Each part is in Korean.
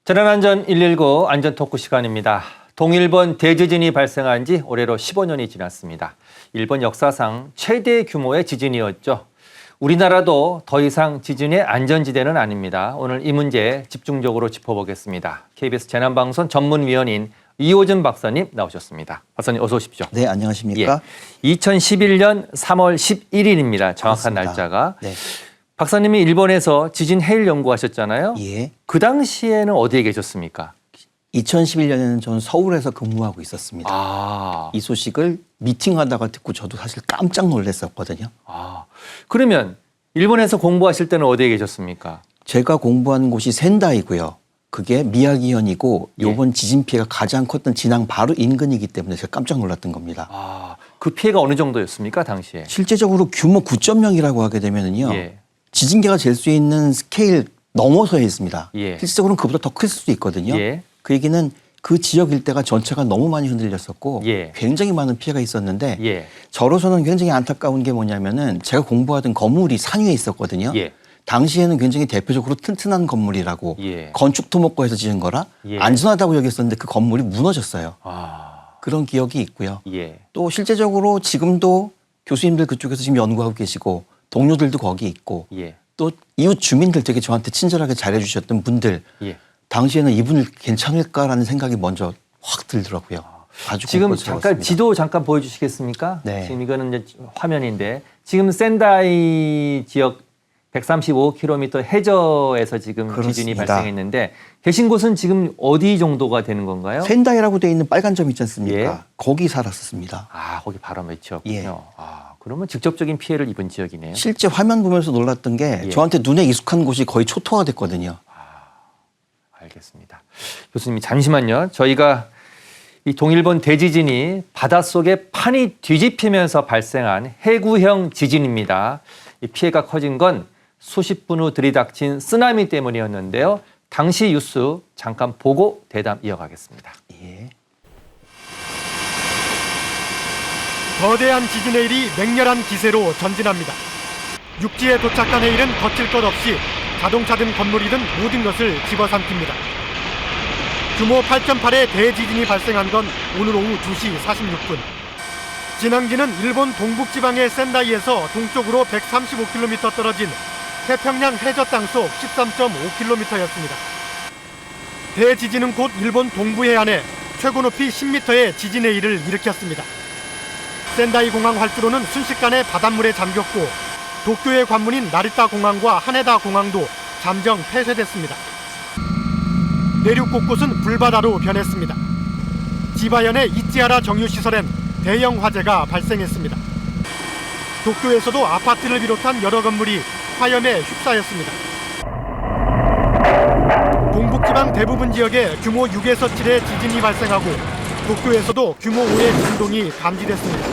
재난안전 119 안전토크 시간입니다. 동일본 대지진이 발생한 지 올해로 15년이 지났습니다. 일본 역사상 최대 규모의 지진이었죠. 우리나라도 더 이상 지진의 안전지대는 아닙니다. 오늘 이 문제 집중적으로 짚어보겠습니다. KBS 재난방송 전문위원인 이호준 박사님 나오셨습니다. 박사님 어서 오십시오. 네, 안녕하십니까? 예, 2011년 3월 11일입니다. 정확한 그렇습니다. 날짜가. 네. 박사님이 일본에서 지진 해일 연구하셨잖아요. 예. 그 당시에는 어디에 계셨습니까? 2011년에는 저는 서울에서 근무하고 있었습니다. 아, 이 소식을 미팅하다가 듣고 저도 사실 깜짝 놀랐었거든요. 그러면 일본에서 공부하실 때는 어디에 계셨습니까? 제가 공부한 곳이 센다이고요. 그게 미야기현이고 예. 이번 지진 피해가 가장 컸던 진앙 바로 인근이기 때문에 제가 깜짝 놀랐던 겁니다. 그 피해가 어느 정도였습니까, 당시에? 실제적으로 규모 9.0이라고 하게 되면은요. 예. 지진계가 잴 수 있는 스케일 넘어서 있습니다. 예. 실질적으로는 그보다 더 클 수도 있거든요. 예. 그 얘기는 그 지역 일대가 전체가 너무 많이 흔들렸었고 예. 굉장히 많은 피해가 있었는데 예. 저로서는 굉장히 안타까운 게 뭐냐면은 제가 공부하던 건물이 산 위에 있었거든요. 예. 당시에는 굉장히 대표적으로 튼튼한 건물이라고 예. 건축토목과에서 지은 거라 예. 안전하다고 여겼었는데 그 건물이 무너졌어요. 그런 기억이 있고요. 예. 또 실제적으로 지금도 교수님들 그쪽에서 지금 연구하고 계시고 동료들도 거기 있고 예. 또 이웃 주민들 되게 저한테 친절하게 잘해주셨던 분들 예. 당시에는 이분을 괜찮을까라는 생각이 먼저 확 들더라고요. 아주 지금 공포스러웠습니다. 잠깐 지도 잠깐 보여주시겠습니까? 네. 지금 이거는 이제 화면인데 지금 센다이 지역 135km 해저에서 지금 지진이 그렇습니다. 발생했는데 계신 곳은 지금 어디 정도가 되는 건가요? 센다이라고 돼 있는 빨간 점 있지 않습니까? 예. 거기 살았었습니다. 거기 바로 밑이었군요. 예. 그러면 직접적인 피해를 입은 지역이네요. 실제 화면 보면서 놀랐던 게 예. 저한테 눈에 익숙한 곳이 거의 초토화됐거든요. 알겠습니다. 교수님 잠시만요. 저희가 이 동일본 대지진이 바닷속에 판이 뒤집히면서 발생한 해구형 지진입니다. 이 피해가 커진 건 수십 분 후 들이닥친 쓰나미 때문이었는데요. 당시 뉴스 잠깐 보고 대담 이어가겠습니다. 예. 거대한 지진 해일이 맹렬한 기세로 전진합니다. 육지에 도착한 해일은 거칠 것 없이 자동차든 건물이든 모든 것을 집어삼킵니다. 규모 8.8의 대지진이 발생한 건 오늘 오후 2시 46분. 진앙지는 일본 동북지방의 센다이에서 동쪽으로 135km 떨어진 태평양 해저 땅속 13.5km였습니다. 대지진은 곧 일본 동부 해안에 최고 높이 10m의 지진 해일을 일으켰습니다. 센다이 공항 활주로는 순식간에 바닷물에 잠겼고 도쿄의 관문인 나리타 공항과 하네다 공항도 잠정 폐쇄됐습니다. 내륙 곳곳은 불바다로 변했습니다. 지바현의 이치하라 정유시설엔 대형 화재가 발생했습니다. 도쿄에서도 아파트를 비롯한 여러 건물이 화염에 휩싸였습니다. 동북지방 대부분 지역에 규모 6에서 7의 지진이 발생하고 도쿄에서도 규모 5의 진동이 감지됐습니다.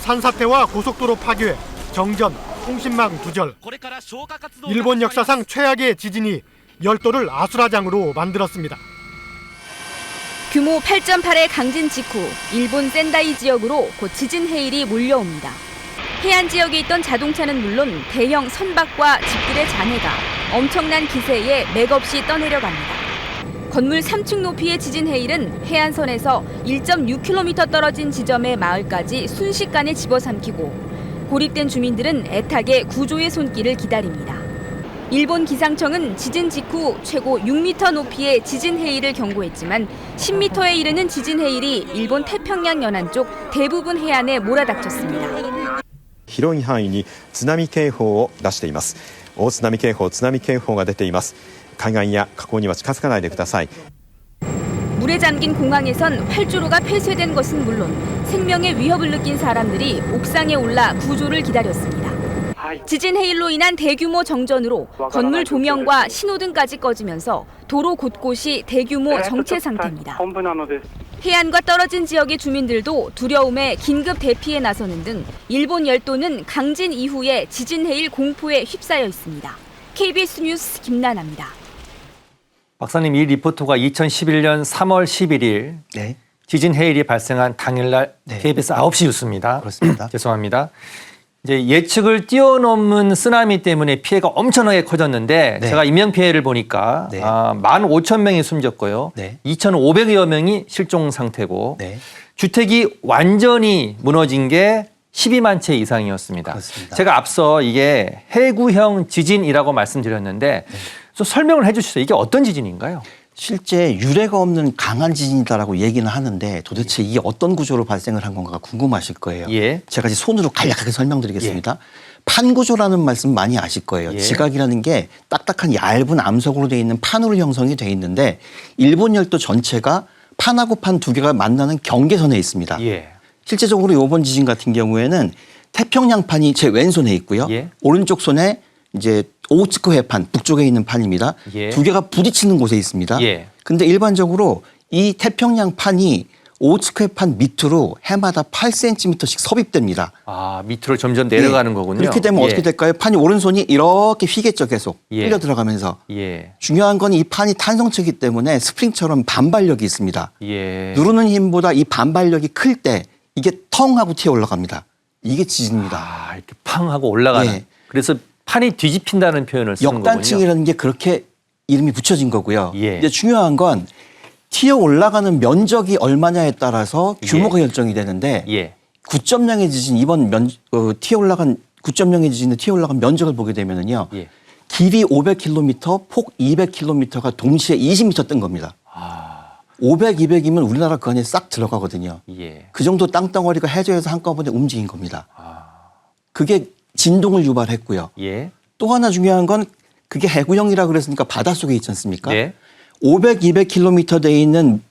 산사태와 고속도로 파괴, 정전, 통신망 두절. 일본 역사상 최악의 지진이 열도를 아수라장으로 만들었습니다. 규모 8.8의 강진 직후 일본 센다이 지역으로 곧 지진 해일이 몰려옵니다. 해안 지역에 있던 자동차는 물론 대형 선박과 집들의 잔해가 엄청난 기세에 맥없이 떠내려갑니다. 건물 3층 높이의 지진 해일은 해안선에서 1.6km 떨어진 지점의 마을까지 순식간에 집어삼키고 고립된 주민들은 애타게 구조의 손길을 기다립니다. 일본 기상청은 지진 직후 최고 6m 높이의 지진 해일을 경고했지만 10m에 이르는 지진 해일이 일본 태평양 연안 쪽 대부분 해안에 몰아닥쳤습니다. 広い範囲に津波警報を出しています。大津波警報、津波警報が出ています。海岸や河口には近づかないでください。 물에 잠긴 공항에선 활주로가 폐쇄된 것은 물론 생명의 위협을 느낀 사람들이 옥상에 올라 구조를 기다렸습니다. 지진 해일로 인한 대규모 정전으로 건물 조명과 신호등까지 꺼지면서 도로 곳곳이 대규모 정체 상태입니다. 해안과 떨어진 지역의 주민들도 두려움에 긴급 대피에 나서는 등 일본 열도는 강진 이후에 지진 해일 공포에 휩싸여 있습니다. KBS 뉴스 김나나입니다. 박사님, 이 리포터가 2011년 3월 11일 네. 지진 해일이 발생한 당일날 네. KBS 9시 뉴스입니다. 그렇습니다. 죄송합니다. 이제 예측을 뛰어넘는 쓰나미 때문에 피해가 엄청나게 커졌는데 네. 제가 인명 피해를 보니까 네. 15,000명이 숨졌고요. 네. 2,500여 명이 실종 상태고 네. 주택이 완전히 무너진 게 12만 채 이상이었습니다. 그렇습니다. 제가 앞서 이게 해구형 지진이라고 말씀드렸는데 좀 설명을 해 주시죠. 이게 어떤 지진인가요? 실제 유례가 없는 강한 지진이다라고 얘기는 하는데 도대체 이게 어떤 구조로 발생을 한 건가가 궁금하실 거예요. 예. 제가 이제 손으로 간략하게 설명드리겠습니다. 판구조라는 말씀 많이 아실 거예요. 예. 지각이라는 게 딱딱한 얇은 암석으로 되어 있는 판으로 형성이 되어 있는데 일본 열도 전체가 판하고 판 두 개가 만나는 경계선에 있습니다. 예. 실제적으로 이번 지진 같은 경우에는 태평양판이 제 왼손에 있고요. 예. 오른쪽 손에 이제 오호츠크 해판 북쪽에 있는 판입니다. 예. 두 개가 부딪히는 곳에 있습니다. 예. 근데 일반적으로 이 태평양판이 오호츠크 해판 밑으로 해마다 8cm씩 섭입됩니다. 밑으로 점점 내려가는 예. 거군요. 그렇게 되면 예. 어떻게 될까요? 판이 오른손이 이렇게 휘겠죠, 계속. 예. 흘려 들어가면서. 예. 중요한 건 이 판이 탄성체이기 때문에 스프링처럼 반발력이 있습니다. 예. 누르는 힘보다 이 반발력이 클 때 이게 텅 하고 튀어 올라갑니다. 이게 지진입니다. 이렇게 팡 하고 올라가는. 예. 그래서 판이 뒤집힌다는 표현을 쓰는 거군요. 역단층이라는 게 그렇게 이름이 붙여진 거고요. 예. 근데 중요한 건 튀어 올라가는 면적이 얼마냐에 따라서 규모가 결정이 되는데 예. 9.0의 지진 이번 튀어 올라간 9.0의 지진의 튀어 올라간 면적을 보게 되면은요. 예. 길이 500km, 폭 200km가 동시에 20m 뜬 겁니다. 500, 200이면 우리나라 그 안에 싹 들어가거든요. 예. 그 정도 땅덩어리가 해저에서 한꺼번에 움직인 겁니다. 그게 진동을 유발했고요. 예. 또 하나 중요한 건 그게 해구형이라 그랬으니까 바닷속에 있지 않습니까? 네. 500, 200km 돼 있는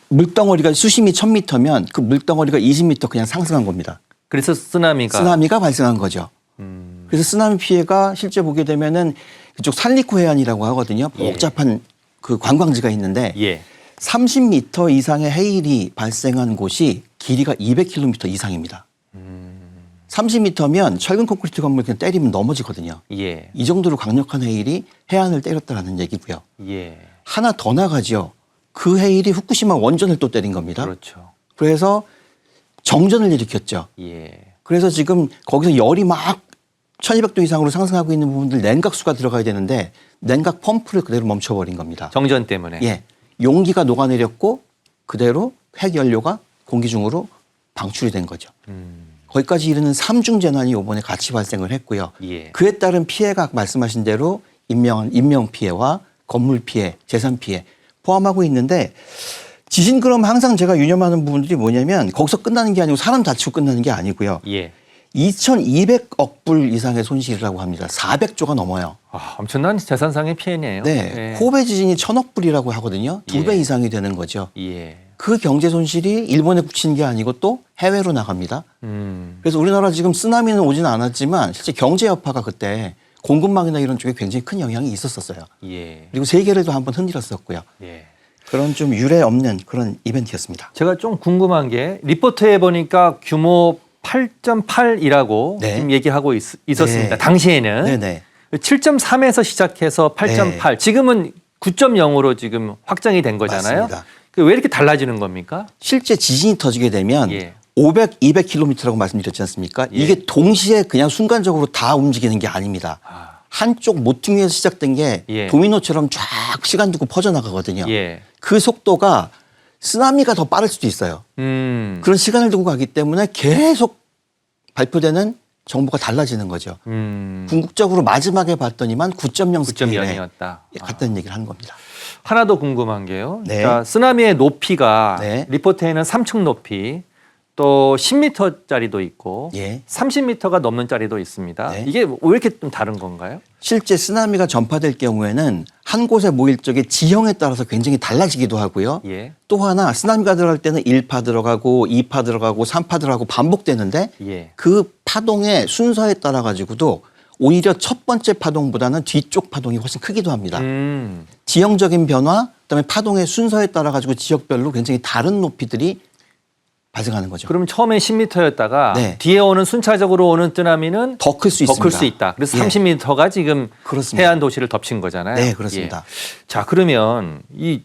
물덩어리가 수심이 1000m면 그 물덩어리가 20m 그냥 상승한 겁니다. 그래서 쓰나미가 발생한 거죠. 그래서 쓰나미 피해가 실제 보게 되면은 그쪽 살리코 해안이라고 하거든요. 예. 복잡한 그 관광지가 있는데 예. 30m 이상의 해일이 발생한 곳이 길이가 200km 이상입니다. 30m면 철근 콘크리트 건물 그냥 때리면 넘어지거든요. 예. 이 정도로 강력한 해일이 해안을 때렸다라는 얘기고요. 예. 하나 더 나가죠. 그 해일이 후쿠시마 원전을 또 때린 겁니다. 그렇죠. 그래서 정전을 일으켰죠. 예. 그래서 지금 거기서 열이 막 1200도 이상으로 상승하고 있는 부분들 냉각수가 들어가야 되는데 냉각 펌프를 그대로 멈춰버린 겁니다. 정전 때문에. 예. 용기가 녹아내렸고 그대로 핵연료가 공기 중으로 방출이 된 거죠. 거기까지 이르는 삼중 재난이 이번에 같이 발생을 했고요. 예. 그에 따른 피해가 말씀하신 대로 인명 피해와 건물 피해, 재산 피해 포함하고 있는데 지진 그럼 항상 제가 유념하는 부분들이 뭐냐면 거기서 끝나는 게 아니고 사람 다치고 끝나는 게 아니고요. 예. 2,200억 불 이상의 손실이라고 합니다. 400조가 넘어요. 엄청난 재산상의 피해네요. 네. 예. 코베 지진이 1,000억 불이라고 하거든요. 2배 예. 이상이 되는 거죠. 예. 그 경제 손실이 일본에 그치는 게 아니고 또 해외로 나갑니다. 그래서 우리나라 지금 쓰나미는 오지는 않았지만 실제 경제 여파가 그때 공급망이나 이런 쪽에 굉장히 큰 영향이 있었었어요. 예. 그리고 세계를 한번 흔들었었고요. 예. 그런 좀 유례 없는 그런 이벤트였습니다. 제가 좀 궁금한 게 리포트에 보니까 규모 8.8이라고 네. 지금 얘기하고 있었습니다. 네. 당시에는 네네. 7.3에서 시작해서 8.8. 지금은 9.0으로 지금 확정이 된 거잖아요. 맞습니다. 왜 이렇게 달라지는 겁니까? 실제 지진이 터지게 되면 예. 500, 200km라고 말씀드렸지 않습니까? 예. 이게 동시에 그냥 순간적으로 다 움직이는 게 아닙니다. 한쪽 모퉁이에서 시작된 게 예. 도미노처럼 쫙 시간 두고 퍼져나가거든요. 예. 그 속도가 쓰나미가 더 빠를 수도 있어요. 그런 시간을 두고 가기 때문에 계속 발표되는 정보가 달라지는 거죠. 궁극적으로 마지막에 봤더니만 9.0 스케일에 9.0이었다. 같다는 얘기를 하는 겁니다. 하나 더 궁금한 게요. 네. 그러니까 쓰나미의 높이가 네. 리포트에는 3층 높이 또 10m짜리도 있고 예. 30m가 넘는 짜리도 있습니다. 네. 이게 왜 이렇게 좀 다른 건가요? 실제 쓰나미가 전파될 경우에는 한 곳에 모일 적에 지형에 따라서 굉장히 달라지기도 하고요. 예. 또 하나 쓰나미가 들어갈 때는 1파 들어가고 2파 들어가고 3파 들어가고 반복되는데 예. 그 파동의 순서에 따라 가지고도 오히려 첫 번째 파동보다는 뒤쪽 파동이 훨씬 크기도 합니다. 지형적인 변화, 그다음에 파동의 순서에 따라 가지고 지역별로 굉장히 다른 높이들이 발생하는 거죠. 그러면 처음에 10m였다가 네. 뒤에 오는 순차적으로 오는 쓰나미는 더 클 수 더 있습니다. 클 수 있다. 그래서 예. 30m가 지금 그렇습니다. 해안 도시를 덮친 거잖아요. 네, 그렇습니다. 예. 자, 그러면 이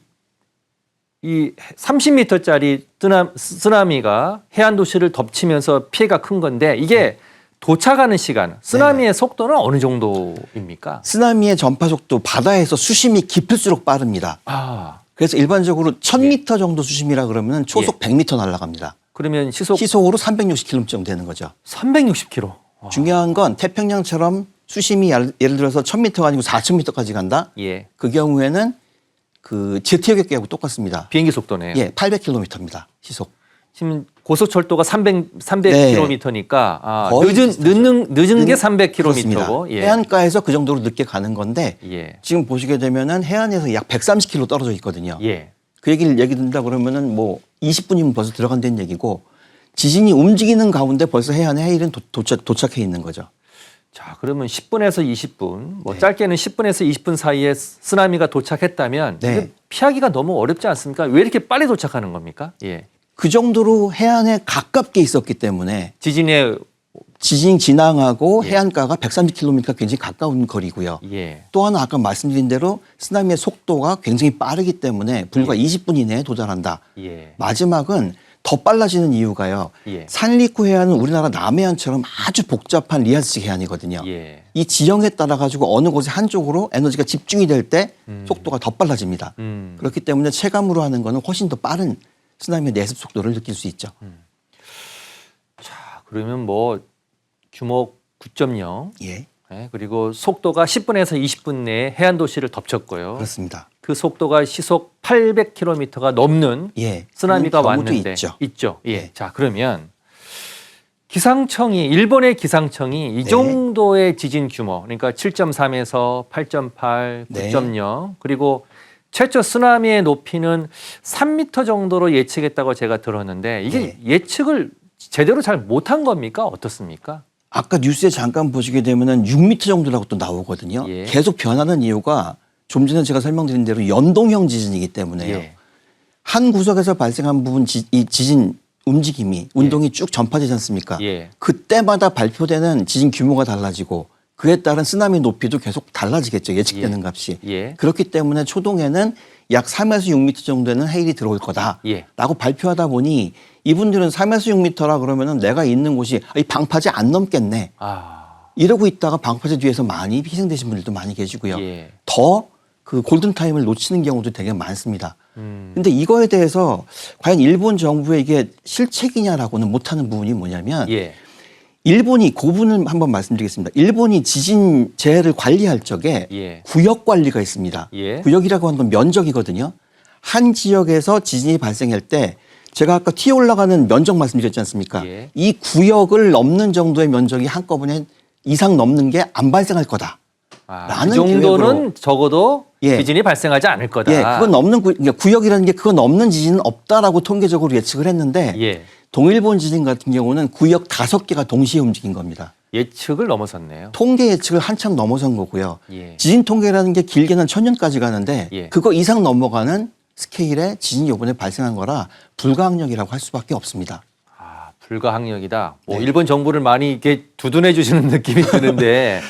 30m짜리 쓰나미가 해안 도시를 덮치면서 피해가 큰 건데 이게 도착하는 시간, 쓰나미의 속도는 어느 정도입니까? 쓰나미의 전파 속도 바다에서 수심이 깊을수록 빠릅니다. 아, 그래서 일반적으로 1000m 정도 수심이라 그러면 초속 100m 날아갑니다. 그러면 시속 시속으로 360km 정도 되는 거죠. 360km. 중요한 건 태평양처럼 수심이 예를 들어서 1000m가 아니고 4000m까지 간다. 예. 그 경우에는 그 제트 여객기하고 똑같습니다. 비행기 속도네요. 예, 800km입니다. 시속. 지금 고속철도가 300km니까 아, 거의 늦은 게 300km고. 그렇습니다. 예. 해안가에서 그 정도로 늦게 가는 건데 예. 지금 보시게 되면은 해안에서 약 130km 떨어져 있거든요. 예. 그 얘기를 얘기 듣는다 그러면은 뭐 20분이면 벌써 들어간다는 얘기고 지진이 움직이는 가운데 벌써 해안에 해일은 도착해 있는 거죠. 자, 그러면 10분에서 20분, 뭐 네. 짧게는 10분에서 20분 사이에 쓰나미가 도착했다면 네. 이게 피하기가 너무 어렵지 않습니까? 왜 이렇게 빨리 도착하는 겁니까? 예. 그 정도로 해안에 가깝게 있었기 때문에 지진의 지진이 진앙하고 예. 해안가가 130km가 굉장히 가까운 거리고요. 예. 또 하나 아까 말씀드린 대로 쓰나미의 속도가 굉장히 빠르기 때문에 불과 20분 이내에 도달한다. 예. 마지막은 더 빨라지는 이유가요. 예. 산리쿠 해안은 우리나라 남해안처럼 아주 복잡한 리아스식 해안이거든요. 예. 이 지형에 따라 가지고 어느 곳에 한쪽으로 에너지가 집중이 될 때 속도가 더 빨라집니다. 그렇기 때문에 체감으로 하는 거는 훨씬 더 빠른 쓰나미의 내습 속도를 느낄 수 있죠. 자, 그러면 뭐 규모 9.0 예, 예, 그리고 속도가 10분에서 20분 내에 해안 도시를 덮쳤고요. 그렇습니다. 그 속도가 시속 800km가 넘는 예, 쓰나미가 그런 경우도 왔는데 있죠. 예. 예. 자, 그러면 일본의 기상청이 이 네. 정도의 지진 규모, 그러니까 7.3에서 8.8, 네. 9.0, 그리고 최초 쓰나미의 높이는 3m 정도로 예측했다고 제가 들었는데 이게 네. 예측을 제대로 잘 못한 겁니까? 어떻습니까? 아까 뉴스에 잠깐 보시게 되면은 6m 정도라고 또 나오거든요. 예. 계속 변하는 이유가 좀 전에 제가 설명드린 대로 연동형 지진이기 때문에요. 예. 한 구석에서 발생한 부분 이 지진 움직임이 운동이 쭉 전파되지 않습니까? 예. 그때마다 발표되는 지진 규모가 달라지고 그에 따른 쓰나미 높이도 계속 달라지겠죠. 예측되는 값이. 예. 그렇기 때문에 초동에는 약 3에서 6m 정도는 해일이 들어올 거다라고 예. 발표하다 보니 이분들은 3에서 6m라 그러면은 내가 있는 곳이 이 방파제 안 넘겠네. 아, 이러고 있다가 방파제 뒤에서 많이 희생되신 분들도 많이 계시고요. 예. 더 그 골든타임을 놓치는 경우도 되게 많습니다. 근데 이거에 대해서 과연 일본 정부의 이게 실책이냐라고는 못하는 부분이 뭐냐면 예. 일본이 그 부분을 한번 말씀드리겠습니다. 일본이 지진 재해를 관리할 적에 예. 구역 관리가 있습니다. 예. 구역이라고 하는 건 면적이거든요. 한 지역에서 지진이 발생할 때 제가 아까 튀어 올라가는 면적 말씀드렸지 않습니까? 예. 이 구역을 넘는 정도의 면적이 한꺼번에 이상 넘는 게 안 발생할 거다. 아, 그 라는 정도는 적어도 예. 지진이 발생하지 않을 거다. 예, 그건 넘는 그러니까 구역이라는 게 그거 넘는 지진은 없다라고 통계적으로 예측을 했는데 예. 동일본 지진 같은 경우는 구역 5개가 동시에 움직인 겁니다. 예측을 넘어섰네요. 통계 예측을 한참 넘어선 거고요. 예. 지진 통계라는 게 길게는 1000년까지 가는데 예. 그거 이상 넘어가는 스케일의 지진이 이번에 발생한 거라 불가항력이라고 할 수밖에 없습니다. 아, 불가항력이다. 뭐 네. 일본 정부를 많이 이렇게 두둔해 주시는 느낌이 드는데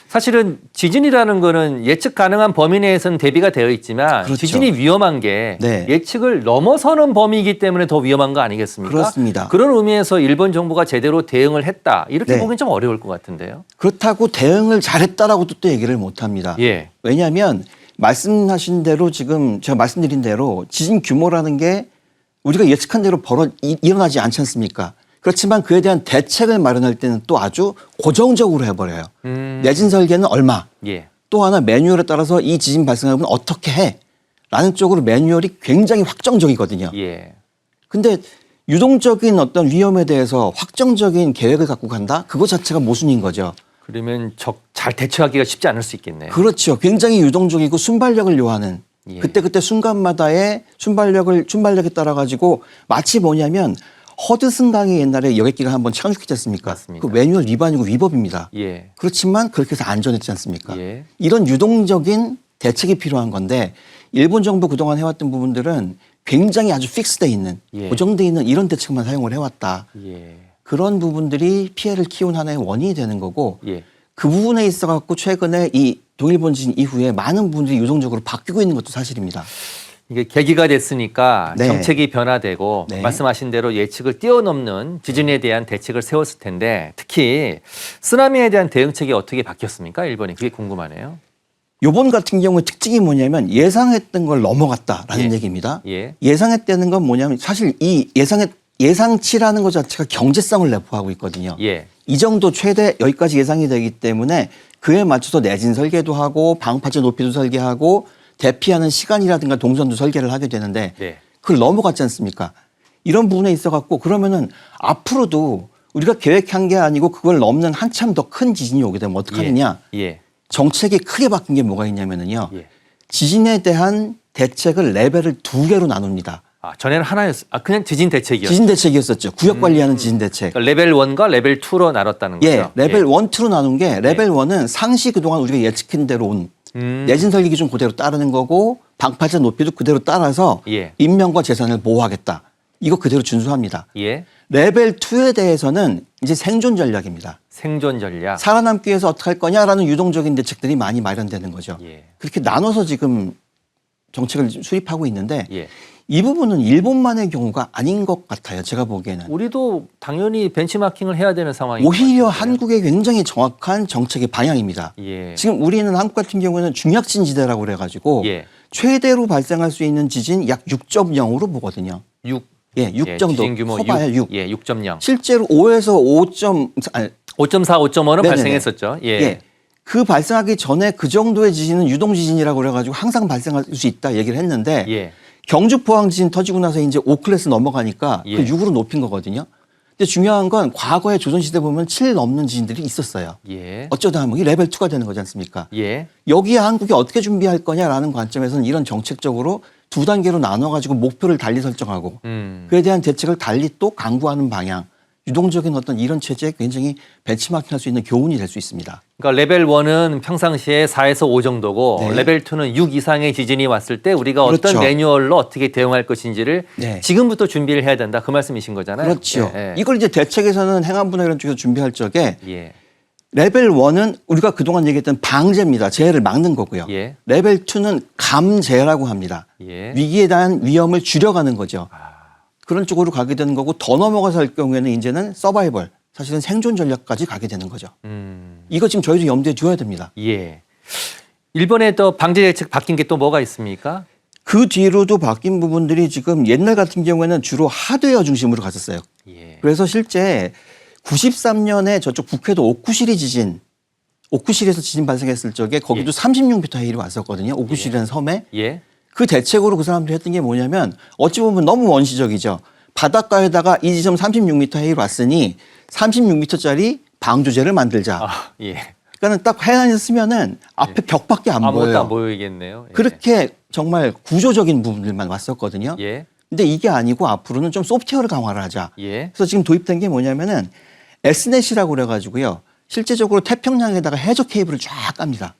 사실은 지진이라는 거는 예측 가능한 범위 내에서는 대비가 되어 있지만 그렇죠. 지진이 위험한 게 네. 예측을 넘어서는 범위이기 때문에 더 위험한 거 아니겠습니까? 그렇습니다. 그런 의미에서 일본 정부가 제대로 대응을 했다. 이렇게 네. 보기엔 좀 어려울 것 같은데요. 그렇다고 대응을 잘했다라고도 또 얘기를 못 합니다. 예. 왜냐하면 말씀하신 대로 지금 제가 말씀드린 대로 지진 규모라는 게 우리가 예측한 대로 일어나지 않지 않습니까? 그렇지만 그에 대한 대책을 마련할 때는 또 아주 고정적으로 해버려요. 내진 설계는 얼마. 예. 또 하나 매뉴얼에 따라서 이 지진 발생하면 어떻게 해. 라는 쪽으로 매뉴얼이 굉장히 확정적이거든요. 예. 근데 유동적인 어떤 위험에 대해서 확정적인 계획을 갖고 간다? 그거 자체가 모순인 거죠. 그러면 잘 대처하기가 쉽지 않을 수 있겠네요. 그렇죠. 굉장히 유동적이고 순발력을 요하는 예. 그때 순간마다의 순발력에 따라 가지고 마치 뭐냐면 허드슨 강이 옛날에 여객기가 한번 착륙했지 않습니까? 맞습니다. 그 매뉴얼 위반이고 위법입니다. 예. 그렇지만 그렇게 해서 안전했지 않습니까? 예. 이런 유동적인 대책이 필요한 건데 일본 정부 그동안 해왔던 부분들은 굉장히 아주 픽스돼 있는 예. 고정돼 있는 이런 대책만 사용을 해왔다. 예. 그런 부분들이 피해를 키운 하나의 원인이 되는 거고 예. 그 부분에 있어 갖고 최근에 이 동일본 지진 이후에 많은 부분들이 유동적으로 바뀌고 있는 것도 사실입니다. 이게 계기가 됐으니까 네. 정책이 변화되고 네. 말씀하신 대로 예측을 뛰어넘는 지진에 대한 대책을 세웠을 텐데 특히 쓰나미에 대한 대응책이 어떻게 바뀌었습니까? 일본이 그게 궁금하네요. 요번 같은 경우에 특징이 뭐냐면 예상했던 걸 넘어갔다라는 예. 얘기입니다. 예. 예상했다는 건 뭐냐면 사실 이 예상치라는 것 자체가 경제성을 내포하고 있거든요. 예. 이 정도 최대 여기까지 예상이 되기 때문에 그에 맞춰서 내진 설계도 하고 방파제 높이도 설계하고 대피하는 시간이라든가 동선도 설계를 하게 되는데 네. 그걸 넘어갔지 않습니까? 이런 부분에 있어 갖고 그러면은 앞으로도 우리가 계획한 게 아니고 그걸 넘는 한참 더 큰 지진이 오게 되면 어떡하느냐? 예. 정책이 크게 바뀐 게 뭐가 있냐면은요. 예. 지진에 대한 대책을 레벨을 2개로 나눕니다. 아, 전에는 하나였어. 아, 그냥 지진 대책이었죠. 지진 대책이었었죠. 구역 관리하는 지진 대책. 그러니까 레벨 1과 레벨 2로 나눴다는 거죠. 예, 레벨 1, 2로 나눈 게 레벨 1은 상시 그동안 우리가 예측한 대로 온 내진 설계 기준 그대로 따르는 거고 방파제 높이도 그대로 따라서 예. 인명과 재산을 보호하겠다. 이거 그대로 준수합니다. 예. 레벨 2에 대해서는 이제 생존 전략입니다. 생존 전략. 살아남기 위해서 어떻게 할 거냐라는 유동적인 대책들이 많이 마련되는 거죠. 예. 그렇게 나눠서 지금 정책을 수립하고 있는데 예. 이 부분은 일본만의 경우가 아닌 것 같아요. 제가 보기에는. 우리도 당연히 벤치마킹을 해야 되는 상황인 오히려 것 같은데요. 한국의 굉장히 정확한 정책의 방향입니다. 예. 지금 우리는 한국 같은 경우에는 중약진 지대라고 그래가지고 예. 최대로 발생할 수 있는 지진 약 6.0으로 보거든요. 6. 예, 6 예, 정도. 지진 규모 커봐야 6. 예, 6.0. 실제로 5에서 5.4, 5.4, 5.5는 네네네. 발생했었죠. 예. 예. 그 발생하기 전에 그 정도의 지진은 유동 지진이라고 그래가지고 항상 발생할 수 있다 얘기를 했는데 예. 경주 포항 지진 터지고 나서 이제 5클래스 넘어가니까 예. 그 6으로 높인 거거든요. 근데 중요한 건 과거에 조선시대 보면 7 넘는 지진들이 있었어요. 예. 어쩌다 하면 이게 레벨 2가 되는 거지 않습니까? 예. 여기에 한국이 어떻게 준비할 거냐라는 관점에서는 이런 정책적으로 두 단계로 나눠가지고 목표를 달리 설정하고 그에 대한 대책을 달리 또 강구하는 방향, 유동적인 어떤 이런 체제에 굉장히 벤치마킹할 수 있는 교훈이 될 수 있습니다. 그러니까 레벨 1은 평상시에 4에서 5 정도고 네. 레벨 2는 6 이상의 지진이 왔을 때 우리가 그렇죠. 어떤 매뉴얼로 어떻게 대응할 것인지를 네. 지금부터 준비를 해야 된다. 그 말씀이신 거잖아요. 그렇죠. 예. 예. 이걸 이제 대책에서는 행안부나 이런 쪽에서 준비할 적에 예. 레벨 1은 우리가 그동안 얘기했던 방제입니다. 재해를 막는 거고요. 예. 레벨 2는 감재라고 합니다. 예. 위기에 대한 위험을 줄여가는 거죠. 그런 쪽으로 가게 되는 거고 더 넘어가서 할 경우에는 이제는 서바이벌, 사실은 생존 전략까지 가게 되는 거죠. 이거 지금 저희도 염두에 두어야 됩니다. 예. 일본의 또 방제 대책 바뀐 게 또 뭐가 있습니까? 그 뒤로도 바뀐 부분들이 지금 옛날 같은 경우에는 주로 하드웨어 중심으로 갔었어요. 예. 그래서 실제 93년에 저쪽 북해도 오쿠시리 지진, 오쿠시리에서 지진 발생했을 적에 거기도 36m 해일이 왔었거든요. 오쿠시리라는 섬에. 예. 그 대책으로 그 사람들이 했던 게 뭐냐면 어찌 보면 너무 원시적이죠. 바닷가에다가 이 지점 36m 해일 왔으니 36m짜리 방조제를 만들자. 아, 예. 그러니까는 딱 해안에서 쓰면은 앞에 벽밖에 안 아무것도 보여요. 안 보이겠네요. 예. 그렇게 정말 구조적인 부분들만 왔었거든요. 예. 근데 이게 아니고 앞으로는 좀 소프트웨어를 강화를 하자. 예. 그래서 지금 도입된 게 뭐냐면은 S넷이라고 그래가지고요. 실제적으로 태평양에다가 해저 케이블을 쫙 깝니다.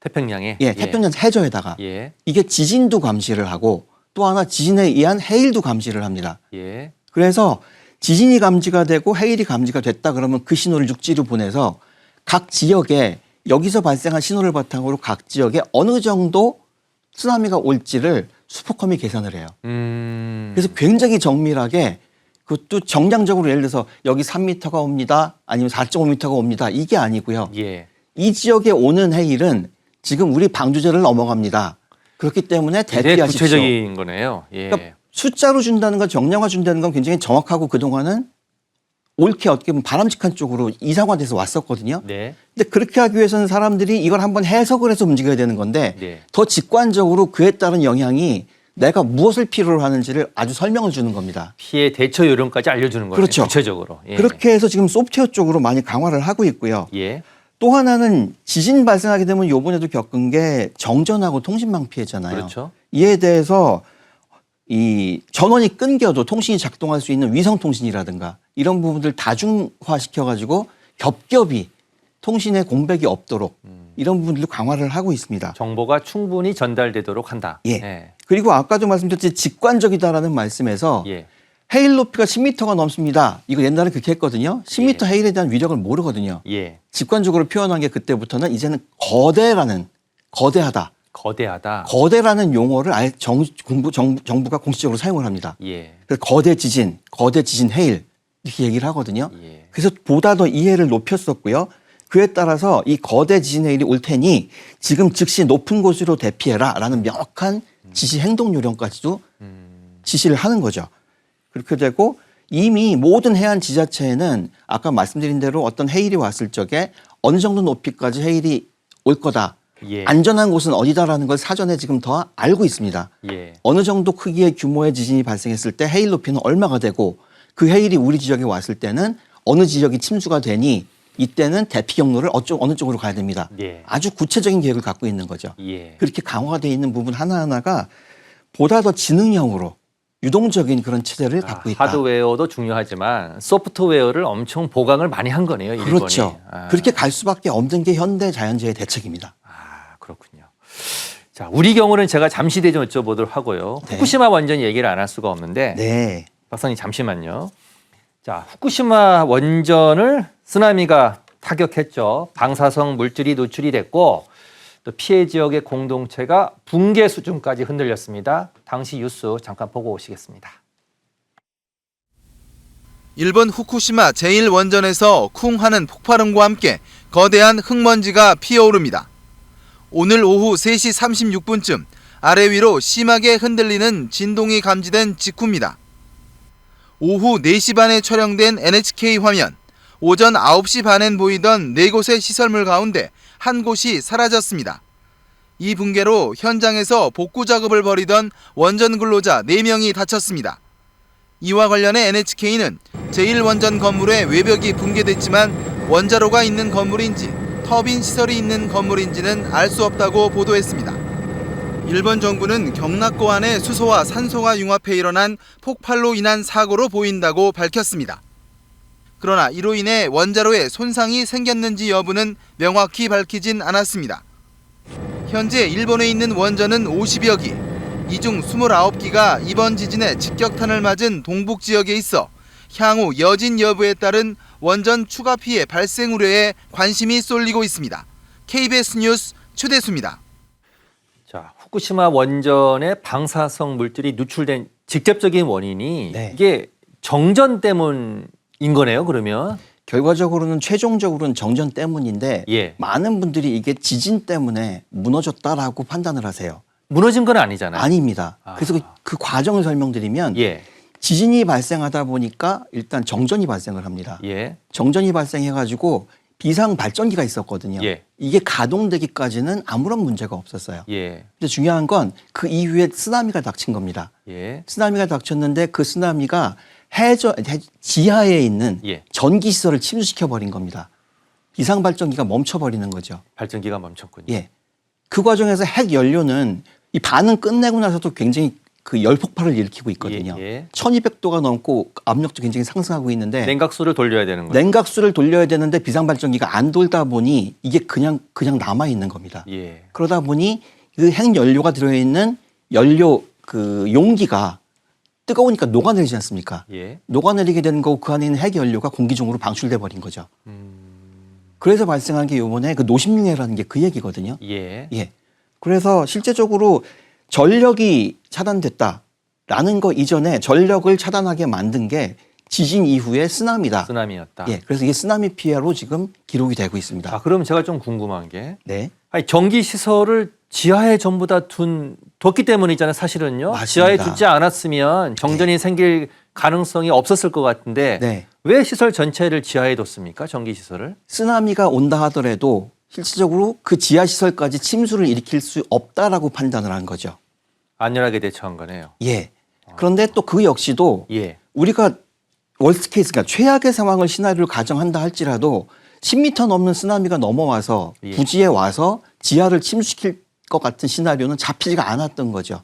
태평양에. 예, 태평양 해저에다가. 예. 이게 지진도 감시를 하고 또 하나 지진에 의한 해일도 감시를 합니다. 예. 그래서 지진이 감지가 되고 해일이 감지가 됐다 그러면 그 신호를 육지로 보내서 각 지역에 여기서 발생한 신호를 바탕으로 각 지역에 어느 정도 쓰나미가 올지를 슈퍼컴이 계산을 해요. 그래서 굉장히 정밀하게 그것도 정량적으로 예를 들어서 여기 3m가 옵니다. 아니면 4.5m가 옵니다. 이게 아니고요. 예. 이 지역에 오는 해일은 지금 우리 방조제를 넘어갑니다. 그렇기 때문에 굉장히 대피하십시오. 구체적인 거네요. 예. 그러니까 숫자로 준다는 건 정량화 준다는 건 굉장히 정확하고 그동안은 옳게 어떻게 보면 바람직한 쪽으로 이상화돼서 왔었거든요. 네. 근데 그렇게 하기 위해서는 사람들이 이걸 한번 해석을 해서 움직여야 되는 건데 네. 더 직관적으로 그에 따른 영향이 내가 무엇을 필요로 하는지를 아주 설명을 주는 겁니다. 피해 대처 요령까지 알려주는 거예요. 그렇죠. 구체적으로. 예. 그렇게 해서 지금 소프트웨어 쪽으로 많이 강화를 하고 있고요. 예. 또 하나는 지진 발생하게 되면 요번에도 겪은 게 정전하고 통신망 피해잖아요. 그렇죠. 이에 대해서 이 전원이 끊겨도 통신이 작동할 수 있는 위성통신이라든가 이런 부분들 다중화시켜가지고 겹겹이 통신에 공백이 없도록 이런 부분들도 강화를 하고 있습니다. 정보가 충분히 전달되도록 한다. 예. 그리고 아까도 말씀드렸듯이 직관적이다라는 말씀에서 예. 해일 높이가 10m가 넘습니다. 이거 옛날에 그렇게 했거든요. 10m 해일에 대한 위력을 모르거든요. 예. 직관적으로 표현한 게 그때부터는 이제는 거대하다. 거대하다. 거대라는 용어를 아예 정부가 공식적으로 사용을 합니다. 예. 그래서 거대 지진 해일 이렇게 얘기를 하거든요. 예. 그래서 보다 더 이해를 높였었고요. 그에 따라서 이 거대 지진 해일이 올 테니 지금 즉시 높은 곳으로 대피해라라는 명확한 지시 행동 요령까지도 지시를 하는 거죠. 그렇게 되고 이미 모든 해안 지자체에는 아까 말씀드린 대로 어떤 해일이 왔을 적에 어느 정도 높이까지 해일이 올 거다. 예. 안전한 곳은 어디다라는 걸 사전에 지금 더 알고 있습니다. 예. 어느 정도 크기의 규모의 지진이 발생했을 때 해일 높이는 얼마가 되고 그 해일이 우리 지역에 왔을 때는 어느 지역이 침수가 되니 이때는 대피 경로를 어느 쪽으로 가야 됩니다. 예. 아주 구체적인 계획을 갖고 있는 거죠. 예. 그렇게 강화되어 있는 부분 하나하나가 보다 더 지능형으로 유동적인 그런 체제를 갖고 있다. 하드웨어도 중요하지만 소프트웨어를 엄청 보강을 많이 한 거네요. 일본이. 그렇죠. 그렇게 갈 수밖에 없는 게 현대 자연재해 대책입니다. 그렇군요. 자, 우리 경우는 제가 잠시 뒤에 좀 여쭤보도록 하고요. 네. 후쿠시마 원전 얘기를 안 할 수가 없는데 네. 박사님 잠시만요. 자, 후쿠시마 원전을 쓰나미가 타격했죠. 방사성 물질이 노출이 됐고 또 피해 지역의 공동체가 붕괴 수준까지 흔들렸습니다. 당시 뉴스 잠깐 보고 오시겠습니다. 일본 후쿠시마 제1원전에서 쿵 하는 폭발음과 함께 거대한 흙먼지가 피어오릅니다. 오늘 오후 3시 36분쯤 아래 위로 심하게 흔들리는 진동이 감지된 직후입니다. 오후 4시 반에 촬영된 NHK 화면, 오전 9시 반엔 보이던 4곳의 시설물 가운데 한 곳이 사라졌습니다. 이 붕괴로 현장에서 복구 작업을 벌이던 원전 근로자 4명이 다쳤습니다. 이와 관련해 NHK는 제1원전 건물의 외벽이 붕괴됐지만 원자로가 있는 건물인지 터빈 시설이 있는 건물인지는 알 수 없다고 보도했습니다. 일본 정부는 경락고 안에 수소와 산소가 융합해 일어난 폭발로 인한 사고로 보인다고 밝혔습니다. 그러나 이로 인해 원자로에 손상이 생겼는지 여부는 명확히 밝히진 않았습니다. 현재 일본에 있는 원전은 50여 기, 이 중 29기가 이번 지진에 직격탄을 맞은 동북 지역에 있어 향후 여진 여부에 따른 원전 추가 피해 발생 우려에 관심이 쏠리고 있습니다. KBS 뉴스 최대수입니다. 자, 후쿠시마 원전의 방사성 물질이 누출된 직접적인 원인이 네. 이게 정전 때문인 거네요, 그러면? 결과적으로는 최종적으로는 정전 때문인데 예. 많은 분들이 이게 지진 때문에 무너졌다라고 판단을 하세요. 무너진 건 아니잖아요. 아닙니다. 그래서 그 과정을 설명드리면 예. 지진이 발생하다 보니까 일단 정전이 발생을 합니다. 예. 정전이 발생해가지고 비상 발전기가 있었거든요. 예. 이게 가동되기까지는 아무런 문제가 없었어요. 예. 근데 중요한 건 그 이후에 쓰나미가 닥친 겁니다. 예. 쓰나미가 닥쳤는데 그 쓰나미가 지하에 있는 예. 전기 시설을 침수시켜 버린 겁니다. 비상 발전기가 멈춰 버리는 거죠. 발전기가 멈췄군요. 예. 그 과정에서 핵 연료는 이 반응 끝내고 나서도 굉장히 그 열폭발을 일으키고 있거든요. 예. 1200도가 넘고 압력도 굉장히 상승하고 있는데 냉각수를 돌려야 되는 거예요. 냉각수를 돌려야 되는데 비상 발전기가 안 돌다 보니 이게 그냥 남아 있는 겁니다. 예. 그러다 보니 그 핵 연료가 들어 있는 연료 그 용기가 뜨거우니까 녹아내리지 않습니까? 예. 녹아내리게 되는 거고 그 안에 있는 핵 연료가 공기 중으로 방출돼 버린 거죠. 그래서 발생한 게 이번에 그 노심융해라는 게 그 얘기거든요. 예. 예. 그래서 실제적으로 전력이 차단됐다라는 거 이전에 전력을 차단하게 만든 게 지진 이후의 쓰나미다. 쓰나미였다. 예. 그래서 이게 쓰나미 피해로 지금 기록이 되고 있습니다. 자, 그럼 제가 좀 궁금한 게 네. 아니, 전기 시설을 지하에 전부 다 뒀기 때문이잖아요, 사실은요. 맞습니다. 지하에 두지 않았으면 정전이 생길 가능성이 없었을 것 같은데 네. 왜 시설 전체를 지하에 뒀습니까? 전기 시설을? 쓰나미가 온다 하더라도 실질적으로 그 지하 시설까지 침수를 일으킬 수 없다라고 판단을 한 거죠. 안전하게 대처한 거네요. 예. 그런데 또 그 역시도 예. 우리가 월스트 케이스, 그러니까 최악의 상황을 시나리오를 가정한다 할지라도 10m 넘는 쓰나미가 넘어와서 예. 부지에 와서 지하를 침수시킬 것 같은 시나리오는 잡히지가 않았던 거죠.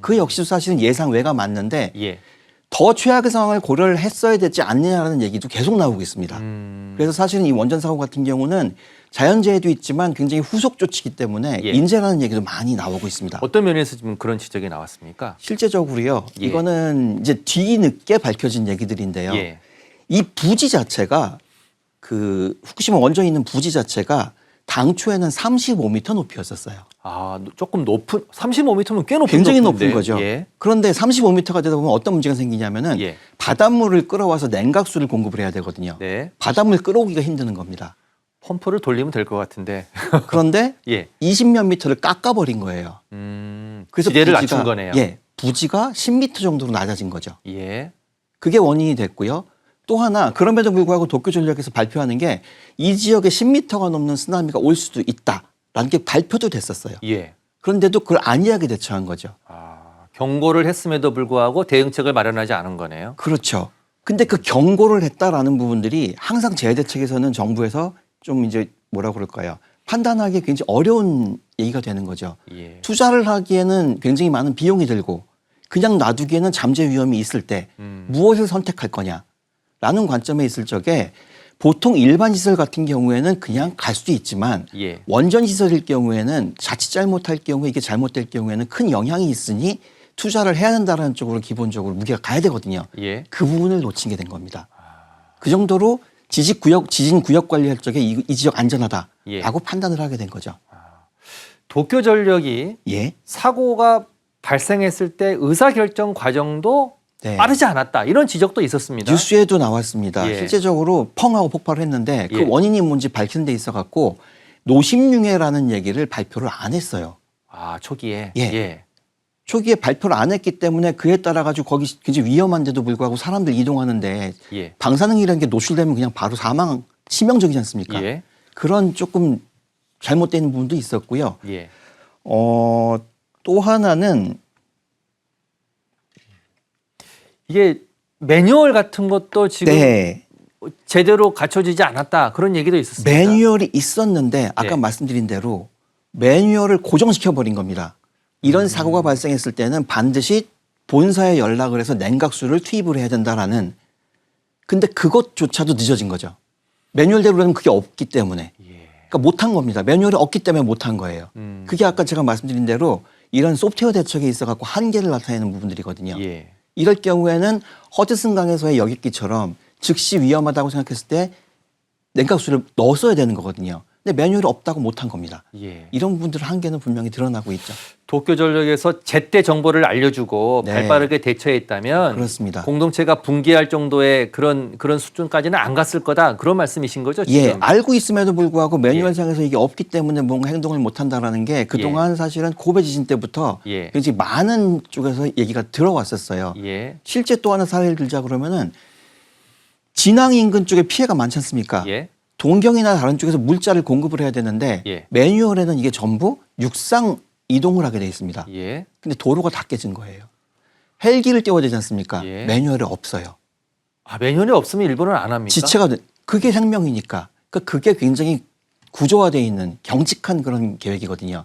그 역시도 사실은 예상 외가 맞는데 예. 더 최악의 상황을 고려를 했어야 되지 않느냐라는 얘기도 계속 나오고 있습니다. 그래서 사실은 이 원전 사고 같은 경우는 자연재해도 있지만 굉장히 후속 조치이기 때문에 예. 인재라는 얘기도 많이 나오고 있습니다. 어떤 면에서 지금 그런 지적이 나왔습니까? 실제적으로요. 예. 이거는 이제 뒤늦게 밝혀진 얘기들인데요. 예. 이 부지 자체가 그 후쿠시마 원전에 있는 부지 자체가 당초에는 35m 높이였었어요. 아, 조금 높은 35m면 꽤 높은 굉장히 높은데. 높은 거죠. 예. 그런데 35m가 되다 보면 어떤 문제가 생기냐면은 예. 바닷물을 끌어와서 냉각수를 공급을 해야 되거든요. 네. 바닷물 끌어오기가 힘드는 겁니다. 펌프를 돌리면 될 것 같은데. 그런데 예. 20몇 미터를 깎아버린 거예요. 그래서 지대를 낮춘 거네요. 예, 부지가 10m 정도로 낮아진 거죠. 예. 그게 원인이 됐고요. 또 하나 그럼에도 불구하고 도쿄전력에서 발표하는 게 이 지역에 10m가 넘는 쓰나미가 올 수도 있다라는 게 발표도 됐었어요. 예. 그런데도 그걸 안이하게 대처한 거죠. 아, 경고를 했음에도 불구하고 대응책을 마련하지 않은 거네요. 그렇죠. 근데 그 경고를 했다라는 부분들이 항상 재해대책에서는 정부에서 좀 이제 뭐라 그럴까요? 판단하기 굉장히 어려운 얘기가 되는 거죠. 예. 투자를 하기에는 굉장히 많은 비용이 들고 그냥 놔두기에는 잠재 위험이 있을 때 무엇을 선택할 거냐라는 관점에 있을 적에 보통 일반 시설 같은 경우에는 그냥 갈 수도 있지만 예. 원전 시설일 경우에는 자칫 잘못할 경우에 이게 잘못될 경우에는 큰 영향이 있으니 투자를 해야 된다는 쪽으로 기본적으로 무게가 가야 되거든요. 예. 그 부분을 놓친 게 된 겁니다. 그 정도로 지진 구역 관리할 적에 이 지역 안전하다라고 예. 판단을 하게 된 거죠. 도쿄전력이 예. 사고가 발생했을 때 의사결정 과정도 네. 빠르지 않았다. 이런 지적도 있었습니다. 뉴스에도 나왔습니다. 예. 실제적으로 펑하고 폭발을 했는데 그 예. 원인이 뭔지 밝히는 데 있어 갖고 노심융해라는 얘기를 발표를 안 했어요. 아, 초기에. 예. 예. 초기에 발표를 안 했기 때문에 그에 따라 가지고 거기 굉장히 위험한데도 불구하고 사람들 이동하는데 예. 방사능이라는 게 노출되면 그냥 바로 사망 치명적이지 않습니까? 예. 그런 조금 잘못된 부분도 있었고요. 예. 또 하나는 이게 매뉴얼 같은 것도 지금 네. 제대로 갖춰지지 않았다. 그런 얘기도 있었습니다. 매뉴얼이 있었는데 아까 예. 말씀드린 대로 매뉴얼을 고정시켜 버린 겁니다. 이런 사고가 발생했을 때는 반드시 본사에 연락을 해서 냉각수를 투입을 해야 된다라는 근데 그것조차도 늦어진 거죠. 매뉴얼대로는 그게 없기 때문에. 그러니까 못한 겁니다. 매뉴얼이 없기 때문에 못한 거예요. 그게 아까 제가 말씀드린 대로 이런 소프트웨어 대책에 있어 갖고 한계를 나타내는 부분들이거든요. 예. 이럴 경우에는 허드슨 강에서의 여객기처럼 즉시 위험하다고 생각했을 때 냉각수를 넣었어야 되는 거거든요. 근데 매뉴얼이 없다고 못한 겁니다. 예. 이런 부분들 한계는 분명히 드러나고 있죠. 도쿄전력에서 제때 정보를 알려주고 네. 발빠르게 대처했다면 그렇습니다. 공동체가 붕괴할 정도의 그런 수준까지는 안 갔을 거다. 그런 말씀이신 거죠? 지금? 예, 알고 있음에도 불구하고 매뉴얼상에서 이게 없기 때문에 뭔가 행동을 못한다라는 게 그동안 사실은 고베 지진 때부터 예. 굉장히 많은 쪽에서 얘기가 들어왔었어요. 예. 실제 또 하나 사례를 들자 그러면은 진앙 인근 쪽에 피해가 많지 않습니까? 예. 동경이나 다른 쪽에서 물자를 공급을 해야 되는데 예. 매뉴얼에는 이게 전부 육상 이동을 하게 돼 있습니다. 예. 근데 도로가 다 깨진 거예요. 헬기를 띄워야 되지 않습니까? 예. 매뉴얼이 없어요. 아, 매뉴얼이 없으면 일본은 안 합니까? 지체가 그게 생명이니까. 그러니까 그게 굉장히 구조화되어 있는 경직한 그런 계획이거든요.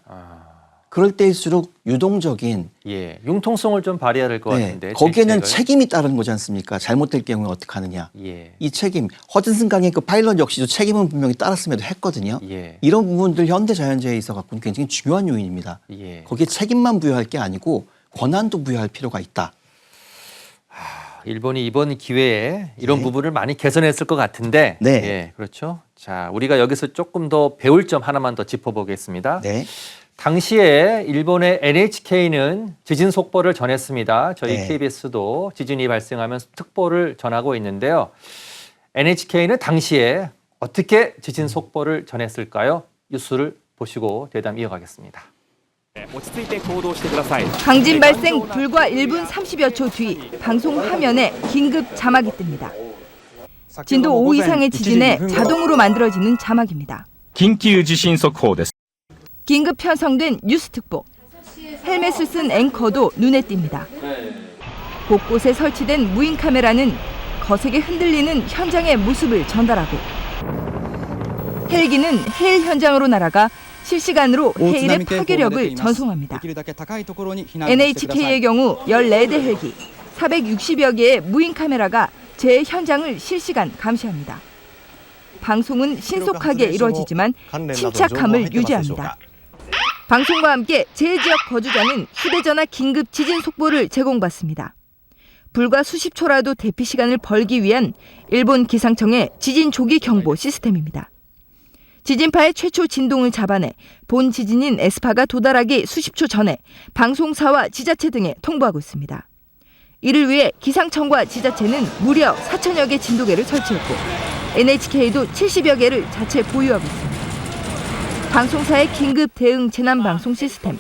그럴 때일수록 유동적인 예. 융통성을 좀 발휘해야 될 것 같은데. 거기에는 정책을. 책임이 따르는 거지 않습니까? 잘못될 경우에 어떻게 하느냐. 예. 이 책임 허든슨 강의 그 파일럿 역시도 책임은 분명히 따랐음에도 했거든요. 예. 이런 부분들 현대자연재해에 있어 갖고는 굉장히 중요한 요인입니다. 예. 거기에 책임만 부여할 게 아니고 권한도 부여할 필요가 있다. 일본이 이번 기회에 이런 네. 부분을 많이 개선했을 것 같은데. 네. 예, 그렇죠. 자, 우리가 여기서 조금 더 배울 점 하나만 더 짚어보겠습니다. 네. 당시에 일본의 NHK는 지진 속보를 전했습니다. 저희 네. KBS도 지진이 발생하면 특보를 전하고 있는데요. NHK는 당시에 어떻게 지진 속보를 전했을까요? 뉴스를 보시고 대담 이어가겠습니다. 강진 발생 불과 1분 30여 초 뒤 방송 화면에 긴급 자막이 뜹니다. 진도 5 이상의 지진에 자동으로 만들어지는 자막입니다. 緊急地震速報です。 긴급 편성된 뉴스 특보. 헬멧을 쓴 앵커도 눈에 띕니다. 곳곳에 설치된 무인 카메라는 거세게 흔들리는 현장의 모습을 전달하고 헬기는 해일 현장으로 날아가 실시간으로 해일의 파괴력을 전송합니다. NHK의 경우 14대 헬기, 460여 개의 무인 카메라가 재해 현장을 실시간 감시합니다. 방송은 신속하게 이루어지지만 침착함을 유지합니다. 방송과 함께 재해 지역 거주자는 휴대전화 긴급 지진 속보를 제공받습니다. 불과 수십 초라도 대피 시간을 벌기 위한 일본 기상청의 지진 조기 경보 시스템입니다. 지진파의 최초 진동을 잡아내 본 지진인 에스파가 도달하기 수십 초 전에 방송사와 지자체 등에 통보하고 있습니다. 이를 위해 기상청과 지자체는 무려 4천여 개 진도계를 설치했고 NHK도 70여 개를 자체 보유하고 있습니다. 방송사의 긴급 대응 재난 방송 시스템,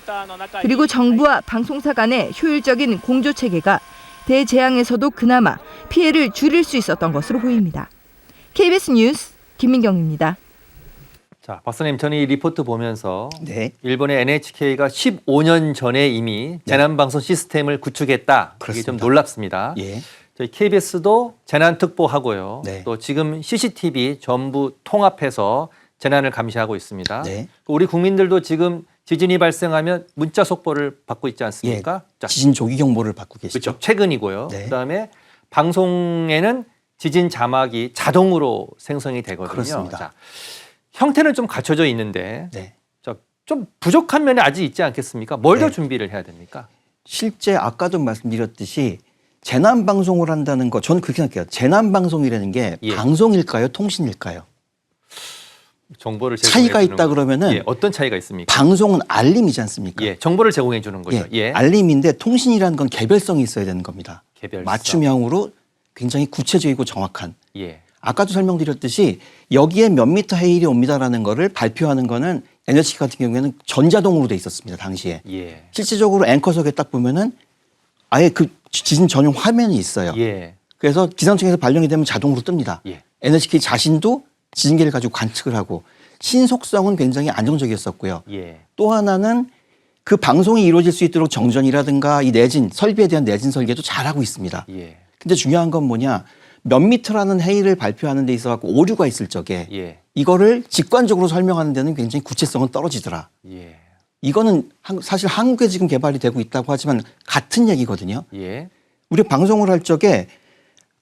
그리고 정부와 방송사 간의 효율적인 공조 체계가 대재앙에서도 그나마 피해를 줄일 수 있었던 것으로 보입니다. KBS 뉴스 김민경입니다. 자, 박사님, 저는 이 리포트 보면서 네. 일본의 NHK가 15년 전에 이미 재난방송 시스템을 구축했다. 이게 좀 그렇습니다. 놀랍습니다. 예. 저희 KBS도 재난특보하고요. 네. 또 지금 CCTV 전부 통합해서 재난을 감시하고 있습니다. 네. 우리 국민들도 지금 지진이 발생하면 문자 속보를 받고 있지 않습니까? 자, 지진 조기 경보를 받고 계시죠. 그렇죠. 최근이고요. 네. 그다음에 방송에는 지진 자막이 자동으로 생성이 되거든요. 그렇습니다. 자, 형태는 좀 갖춰져 있는데 네. 좀 부족한 면이 아직 있지 않겠습니까? 뭘 더 네. 준비를 해야 됩니까? 실제 아까도 말씀드렸듯이 재난 방송을 한다는 거 저는 그렇게 생각해요. 재난 방송이라는 게 예. 방송일까요, 통신일까요? 정보를 차이가 제공해 있다 주는 그러면은 예, 어떤 차이가 있습니까? 방송은 알림이지 않습니까? 예, 정보를 제공해 주는 거죠. 예, 예. 알림인데 통신이라는 건 개별성이 있어야 되는 겁니다. 개별성. 맞춤형으로 굉장히 구체적이고 정확한. 예. 아까도 설명드렸듯이 여기에 몇 미터 해일이 옵니다라는 거를 발표하는 거는 NHK 같은 경우에는 전자동으로 돼 있었습니다. 당시에. 예. 실질적으로 앵커석에 딱 보면은 아예 그 지진 전용 화면이 있어요. 예. 그래서 기상청에서 발령이 되면 자동으로 뜹니다. 예. NHK 자신도 지진계를 가지고 관측을 하고 신속성은 굉장히 안정적이었었고요. 예. 또 하나는 그 방송이 이루어질 수 있도록 정전이라든가 이 내진 설비에 대한 내진 설계도 잘하고 있습니다. 예. 근데 중요한 건 뭐냐? 몇 미터라는 해일을 발표하는 데 있어 갖고 오류가 있을 적에 예. 이거를 직관적으로 설명하는 데는 굉장히 구체성은 떨어지더라. 예. 이거는 사실 한국에 지금 개발이 되고 있다고 하지만 같은 얘기거든요. 예. 우리 방송을 할 적에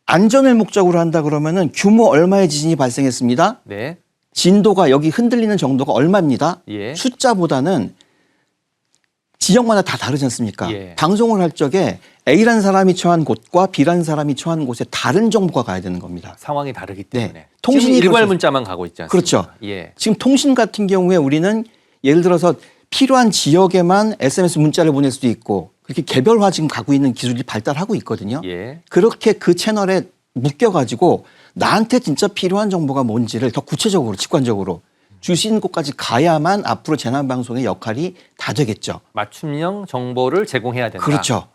안전을 목적으로 한다 그러면은 규모 얼마의 지진이 발생했습니다. 네. 진도가 여기 흔들리는 정도가 얼마입니다. 예. 숫자보다는 지역마다 다 다르지 않습니까? 예. 방송을 할 적에 A라는 사람이 처한 곳과 B라는 사람이 처한 곳에 다른 정보가 가야 되는 겁니다. 상황이 다르기 때문에. 네. 통신이 지금 일괄 그렇죠. 문자만 가고 있지 않습니까? 그렇죠. 예. 지금 통신 같은 경우에 우리는 예를 들어서 필요한 지역에만 SMS 문자를 보낼 수도 있고 그렇게 개별화 지금 가고 있는 기술이 발달하고 있거든요. 예. 그렇게 그 채널에 묶여가지고 나한테 진짜 필요한 정보가 뭔지를 더 구체적으로 직관적으로 줄 수 있는 곳까지 가야만 앞으로 재난방송의 역할이 다 되겠죠. 맞춤형 정보를 제공해야 된다. 그렇죠.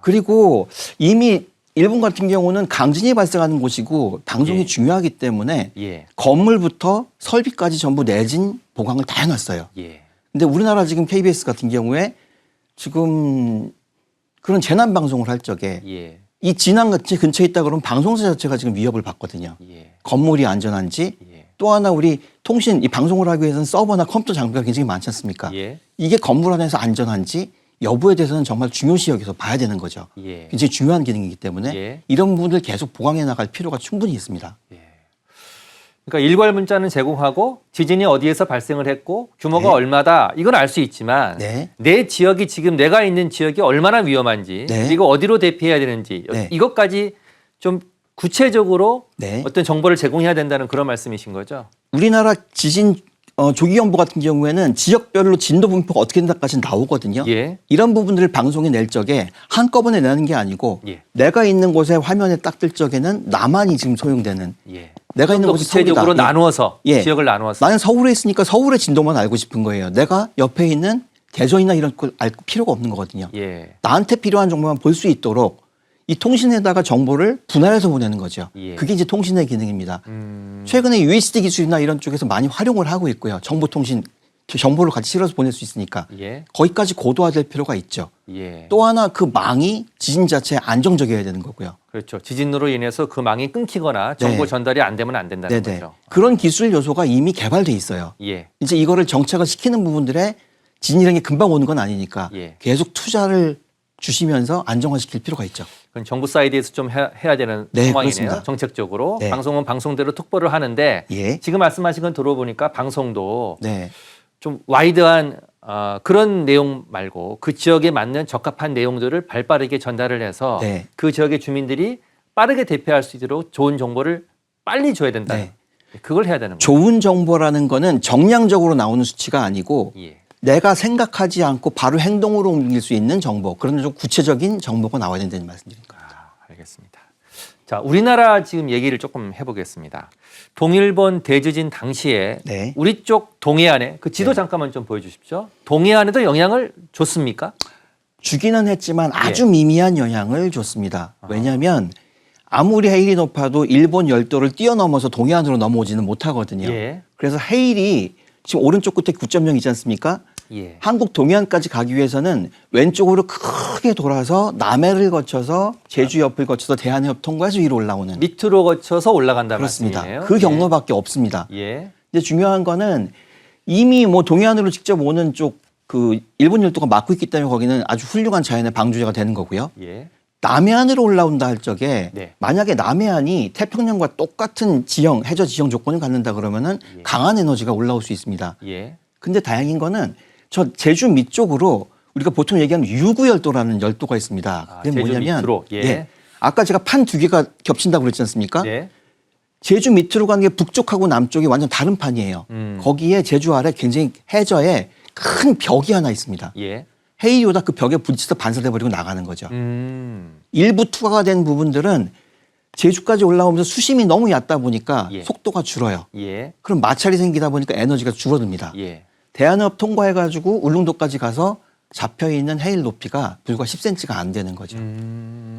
그리고 이미 일본 같은 경우는 강진이 발생하는 곳이고 방송이 예. 중요하기 때문에 예. 건물부터 설비까지 전부 내진 보강을 다 해놨어요. 예. 근데 우리나라 지금 KBS 같은 경우에 지금 그런 재난 방송을 할 적에 예. 이 진앙 같이 근처에 있다 그러면 방송사 자체가 지금 위협을 받거든요. 예. 건물이 안전한지 예. 또 하나 우리 통신 이 방송을 하기 위해서는 서버나 컴퓨터 장비가 굉장히 많지 않습니까? 예. 이게 건물 안에서 안전한지 여부에 대해서는 정말 중요시 여기서 봐야 되는 거죠. 예. 굉장히 중요한 기능이기 때문에 예. 이런 부분을 계속 보강해 나갈 필요가 충분히 있습니다. 그러니까 일괄 문자는 제공하고 지진이 어디에서 발생을 했고 규모가 네. 얼마다 이건 알 수 있지만 네. 내 지역이 지금 내가 있는 지역이 얼마나 위험한지 네. 이거 어디로 대피해야 되는지 네. 이것까지 좀 구체적으로 네. 어떤 정보를 제공해야 된다는 그런 말씀이신 거죠? 우리나라 지진 조기경보 같은 경우에는 지역별로 진도 분포가 어떻게 된다까지 나오거든요. 예. 이런 부분들을 방송에 낼 적에 한꺼번에 내는 게 아니고 예. 내가 있는 곳에 화면에 딱 뜰 적에는 나만이 지금 소용되는 예. 내가 있는 좀 더 곳이 구체적으로 서울이다. 예. 나누어서 예. 지역을 나누어서 나는 서울에 있으니까 서울의 진도만 알고 싶은 거예요. 내가 옆에 있는 대전이나 이런 걸 알 필요가 없는 거거든요. 예. 나한테 필요한 정보만 볼 수 있도록 이 통신에다가 정보를 분할해서 보내는 거죠. 예. 그게 이제 통신의 기능입니다. 최근에 UHD 기술이나 이런 쪽에서 많이 활용을 하고 있고요. 정보통신 정보를 같이 실어서 보낼 수 있으니까 예. 거기까지 고도화될 필요가 있죠. 예. 또 하나 그 망이 지진 자체에 안정적이어야 되는 거고요. 그렇죠. 지진으로 인해서 그 망이 끊기거나 정보 네. 전달이 안 되면 안 된다는 네네. 거죠. 그런 기술 요소가 이미 개발돼 있어요. 예. 이제 이거를 정착을 시키는 부분들에 지진이라는 게 금방 오는 건 아니니까 예. 계속 투자를 주시면서 안정화시킬 필요가 있죠. 그건 정부 사이드에서 좀 해야 되는 네, 상황이네요. 그렇습니다. 정책적으로. 네. 방송은 방송대로 특보를 하는데 예. 지금 말씀하신 건 들어보니까 방송도 네. 좀 와이드한 그런 내용 말고 그 지역에 맞는 적합한 내용들을 발빠르게 전달을 해서 네. 그 지역의 주민들이 빠르게 대피할 수 있도록 좋은 정보를 빨리 줘야 된다. 네. 그걸 해야 되는 거죠. 좋은 정보라는 거는 정량적으로 나오는 수치가 아니고 예. 내가 생각하지 않고 바로 행동으로 옮길 수 있는 정보, 그런 좀 구체적인 정보가 나와야 된다는 말씀드린 겁니다. 알겠습니다. 자, 우리나라 지금 얘기를 조금 해보겠습니다. 동일본 대지진 당시에 네. 우리 쪽 동해안에 그 지도 네. 잠깐만 좀 보여주십시오. 동해안에도 영향을 줬습니까? 주기는 했지만 예. 아주 미미한 영향을 줬습니다. 왜냐하면 아무리 해일이 높아도 일본 열도를 뛰어넘어서 동해안으로 넘어오지는 못하거든요. 예. 그래서 해일이 지금 오른쪽 끝에 9.0 있지 않습니까? 예. 한국 동해안까지 가기 위해서는 왼쪽으로 크게 돌아서 남해를 거쳐서 제주 옆을 거쳐서 대한해협 통과해서 위로 올라오는 밑으로 거쳐서 올라간다는 그렇습니다. 말씀이에요. 그 경로밖에 없습니다. 예. 근데 중요한 거는 이미 뭐 동해안으로 직접 오는 쪽 그 일본 열도가 막고 있기 때문에 거기는 아주 훌륭한 자연의 방주제가 되는 거고요. 예. 남해안으로 올라온다 할 적에 네. 만약에 남해안이 태평양과 똑같은 지형, 해저 지형 조건을 갖는다 그러면은 예. 강한 에너지가 올라올 수 있습니다. 예. 근데 다행인 거는 저 제주 밑쪽으로 우리가 보통 얘기하는 유구열도라는 열도가 있습니다. 아, 그게 제주 뭐냐면 밑으로. 예. 아까 제가 판 두 개가 겹친다고 그랬지 않습니까? 예. 제주 밑으로 가는 게 북쪽하고 남쪽이 완전 다른 판이에요. 거기에 제주 아래 굉장히 해저에 큰 벽이 하나 있습니다. 예. 해일이 오다 그 벽에 부딪혀서 반사돼 버리고 나가는 거죠. 음. 일부 투과가 된 부분들은 제주까지 올라오면서 수심이 너무 얕다 보니까 예. 속도가 줄어요. 예. 그럼 마찰이 생기다 보니까 에너지가 줄어듭니다. 예. 대한해협 통과해가지고 울릉도까지 가서 잡혀있는 해일 높이가 불과 10cm가 안 되는 거죠.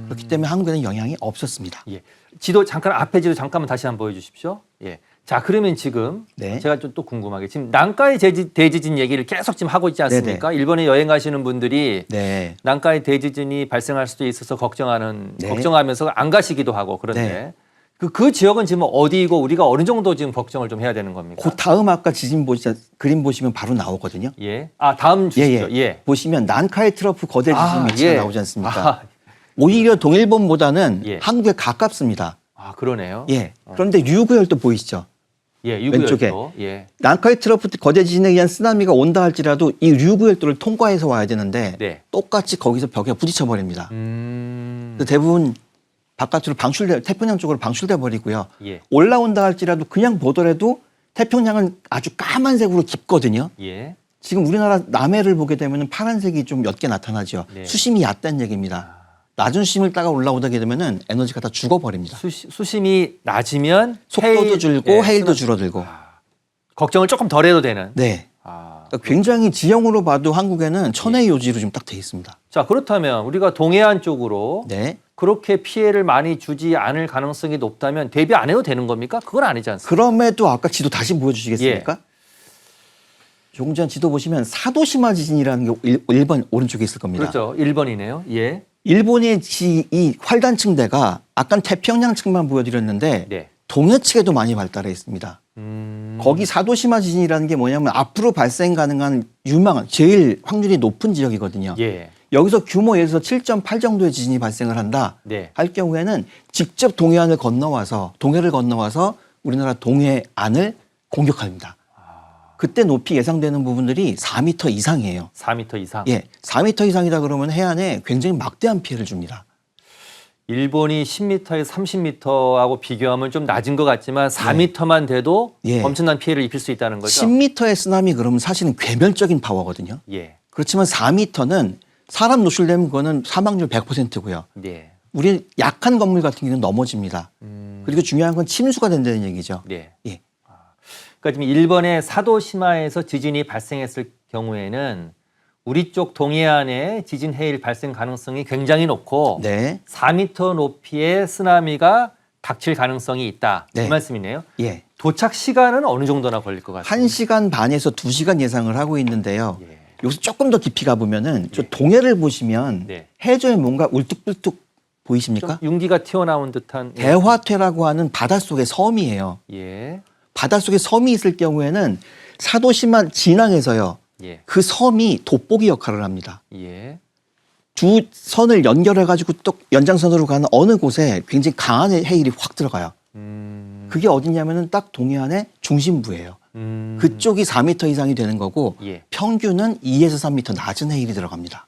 그렇기 때문에 한국에는 영향이 없었습니다. 예. 지도 잠깐 앞에 지도 잠깐만 다시 한번 보여주십시오. 예. 자, 그러면 지금 네. 제가 좀 또 궁금하게 지금 난카이 대지진 얘기를 계속 지금 하고 있지 않습니까? 일본에 여행 가시는 분들이 네. 난카이 대지진이 발생할 수도 있어서 네. 걱정하면서 안 가시기도 하고 그런데 네. 그 지역은 지금 어디이고 우리가 어느 정도 지금 걱정을 좀 해야 되는 겁니까? 그 다음 아까 그림 보시면 바로 나오거든요. 예. 아, 다음 주시죠. 예. 보시면 난카이 트러프 거대 지진 아, 위치가 예. 나오지 않습니까? 아, 오히려 동일본보다는 예. 한국에 가깝습니다. 아, 그러네요. 예. 그런데 유구열도 보이시죠? 예, 왼쪽에. 유구열도. 예. 난카이 트러프 거대 지진에 의한 쓰나미가 온다 할지라도 이 유구열도를 통과해서 와야 되는데 네. 똑같이 거기서 벽에 부딪혀 버립니다. 그래서 대부분 바깥으로 태평양 쪽으로 방출돼 버리고요. 예. 올라온다 할지라도 그냥 보더라도 태평양은 아주 까만색으로 깊거든요. 예. 지금 우리나라 남해를 보게 되면 파란색이 좀 몇 개 나타나죠. 네. 수심이 얕다는 얘기입니다. 낮은 수심을 따가 올라오게 되면은 에너지가 다 죽어버립니다. 수심이 낮으면 속도도 줄고 예, 해일도 줄어들고. 걱정을 조금 덜 해도 되는. 네. 아, 그러니까 굉장히 지형으로 봐도 한국에는 천혜의 요지로 좀 딱 돼 있습니다. 자, 그렇다면 우리가 동해안 쪽으로 네. 그렇게 피해를 많이 주지 않을 가능성이 높다면 대비 안 해도 되는 겁니까? 그건 아니지 않습니까? 그럼에도 아까 지도 다시 보여주시겠습니까? 조금 전 지도 보시면 사도시마 지진이라는 게 1번 오른쪽에 있을 겁니다. 그렇죠. 1번이네요. 예. 일본의 이 활단층대가 아까 태평양 측만 보여드렸는데 네. 동해 측에도 많이 발달해 있습니다. 거기 사도시마 지진이라는 게 뭐냐면 앞으로 발생 가능한 유망한 제일 확률이 높은 지역이거든요. 예. 여기서 규모 예를 들어서 7.8 정도의 지진이 발생을 한다 네. 할 경우에는 직접 동해안을 건너와서 동해를 건너와서 우리나라 동해안을 공격합니다. 그때 높이 예상되는 부분들이 4m 이상이에요. 4m 이상. 예, 4m 이상이다 그러면 해안에 굉장히 막대한 피해를 줍니다. 일본이 10m에서 30m하고 비교하면 좀 낮은 것 같지만 4m만 돼도 예. 엄청난 피해를 입힐 수 있다는 거죠. 10m의 쓰나미 그러면 사실은 괴멸적인 파워거든요. 예. 그렇지만 4m는 사람 노출되면 그거는 사망률 100%고요. 네. 우리 약한 건물 같은 경우는 넘어집니다. 그리고 중요한 건 침수가 된다는 얘기죠. 네. 예. 그러니까 지금 일본의 사도시마에서 지진이 발생했을 경우에는 우리 쪽 동해안에 지진 해일 발생 가능성이 굉장히 높고 네. 4m 높이의 쓰나미가 닥칠 가능성이 있다. 네. 이 말씀이네요. 예. 도착 시간은 어느 정도나 걸릴 것 같습니다. 1시간 반에서 2시간 예상을 하고 있는데요. 예. 여기서 조금 더 깊이 가보면은 저 동해를 보시면 네. 해저에 뭔가 울뚝불뚝 좀 보이십니까? 윤기가 튀어나온 듯한. 대화퇴라고 하는 바닷속의 섬이에요. 예. 바닷속에 섬이 있을 경우에는 사도시마 진앙에서요. 예. 그 섬이 돋보기 역할을 합니다. 예. 두 선을 연결해가지고 또 연장선으로 가는 어느 곳에 굉장히 강한 해일이 확 들어가요. 그게 어디냐면은 딱 동해안의 중심부예요. 그쪽이 4m 이상이 되는 거고 예. 평균은 2에서 3m 낮은 해일이 들어갑니다.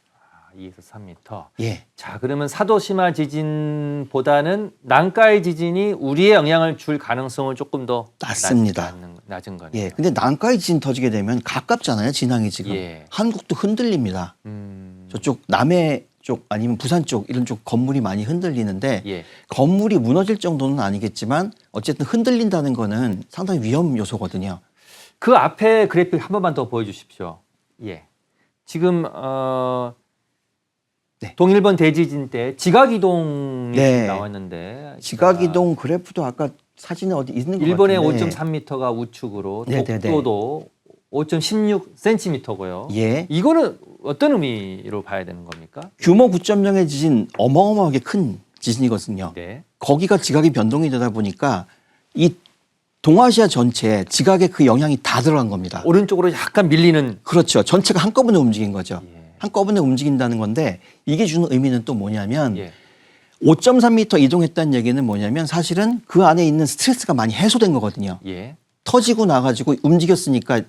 2에서 3m. 예. 자, 그러면 사도시마 지진보다는 난카이 지진이 우리에 영향을 줄 가능성은 조금 더 낮습니다. 낮은 거네요. 예. 근데 난카이 지진 터지게 되면 가깝잖아요. 진앙이 지금. 예. 한국도 흔들립니다. 저쪽 남해 쪽 아니면 부산 쪽 이런 쪽 건물이 많이 흔들리는데 예. 건물이 무너질 정도는 아니겠지만 어쨌든 흔들린다는 거는 상당히 위험 요소거든요. 그 앞에 그래픽 한 번만 더 보여주십시오. 예. 지금 네. 동일본 대지진 때 지각이동이 네. 나왔는데 지각이동 그래프도 아까 사진에 어디 있는 것 일본의 같은데 5.3m가 우측으로 네네네. 독도도 5.16cm고요. 예. 이거는 어떤 의미로 봐야 되는 겁니까? 규모 9.0의 지진 어마어마하게 큰 지진이거든요. 네. 거기가 지각이 변동이 되다 보니까 이 동아시아 전체에 지각의 그 영향이 다 들어간 겁니다. 오른쪽으로 약간 밀리는. 그렇죠. 전체가 한꺼번에 움직인 거죠. 예. 한꺼번에 움직인다는 건데 이게 주는 의미는 또 뭐냐면 예. 5.3m 이동했다는 얘기는 뭐냐면 사실은 그 안에 있는 스트레스가 많이 해소된 거거든요. 예. 터지고 나가지고 움직였으니까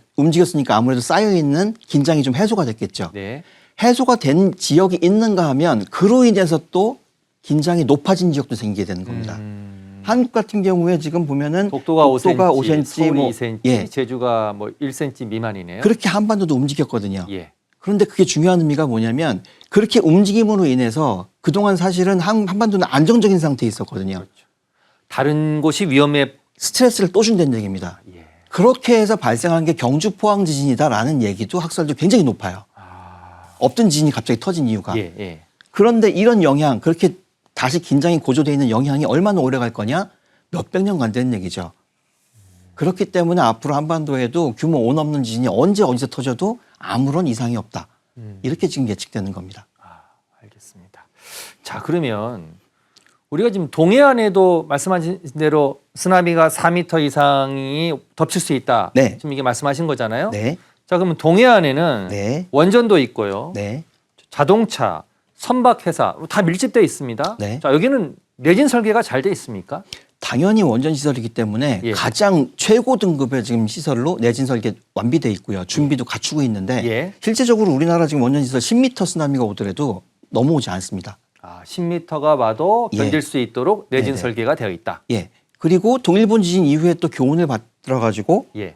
아무래도 쌓여있는 긴장이 좀 해소가 됐겠죠. 네. 해소가 된 지역이 있는가 하면 그로 인해서 또 긴장이 높아진 지역도 생기게 되는 겁니다. 한국 같은 경우에 지금 보면은 독도가 5cm, 5cm, 서울이 뭐 2cm, 예. 제주가 뭐 1cm 미만이네요. 그렇게 한반도도 움직였거든요. 예. 그런데 그게 중요한 의미가 뭐냐면 그렇게 움직임으로 인해서 그동안 사실은 한반도는 안정적인 상태에 있었거든요. 다른 곳이 위험해. 스트레스를 또 준다는 얘기입니다. 예. 그렇게 해서 발생한 게 경주 포항 지진이다라는 얘기도 학설도 굉장히 높아요. 없던 지진이 갑자기 터진 이유가. 예. 예. 그런데 이런 영향, 그렇게 다시 긴장이 고조되어 있는 영향이 얼마나 오래 갈 거냐? 몇백 년간 되는 얘기죠. 그렇기 때문에 앞으로 한반도에도 규모 5 넘는 지진이 언제 어디서 터져도 아무런 이상이 없다. 이렇게 지금 예측되는 겁니다. 알겠습니다. 자, 그러면 우리가 지금 동해안에도 말씀하신 대로 쓰나미가 4m 이상이 덮칠 수 있다. 네. 지금 이게 말씀하신 거잖아요. 네. 자, 그러면 동해안에는 네. 원전도 있고요. 네. 자동차, 선박회사 다 밀집되어 있습니다. 네. 자, 여기는 내진 설계가 잘 돼 있습니까? 당연히 원전 시설이기 때문에 예. 가장 최고 등급의 지금 시설로 내진 설계 완비돼 있고요. 준비도 갖추고 있는데 예. 실제적으로 우리나라 지금 원전 시설 10m 쓰나미가 오더라도 넘어오지 않습니다. 10m가 와도 예. 견딜 수 있도록 내진 네네. 설계가 되어 있다. 예. 그리고 동일본 지진 이후에 또 교훈을 받들어 가지고 예.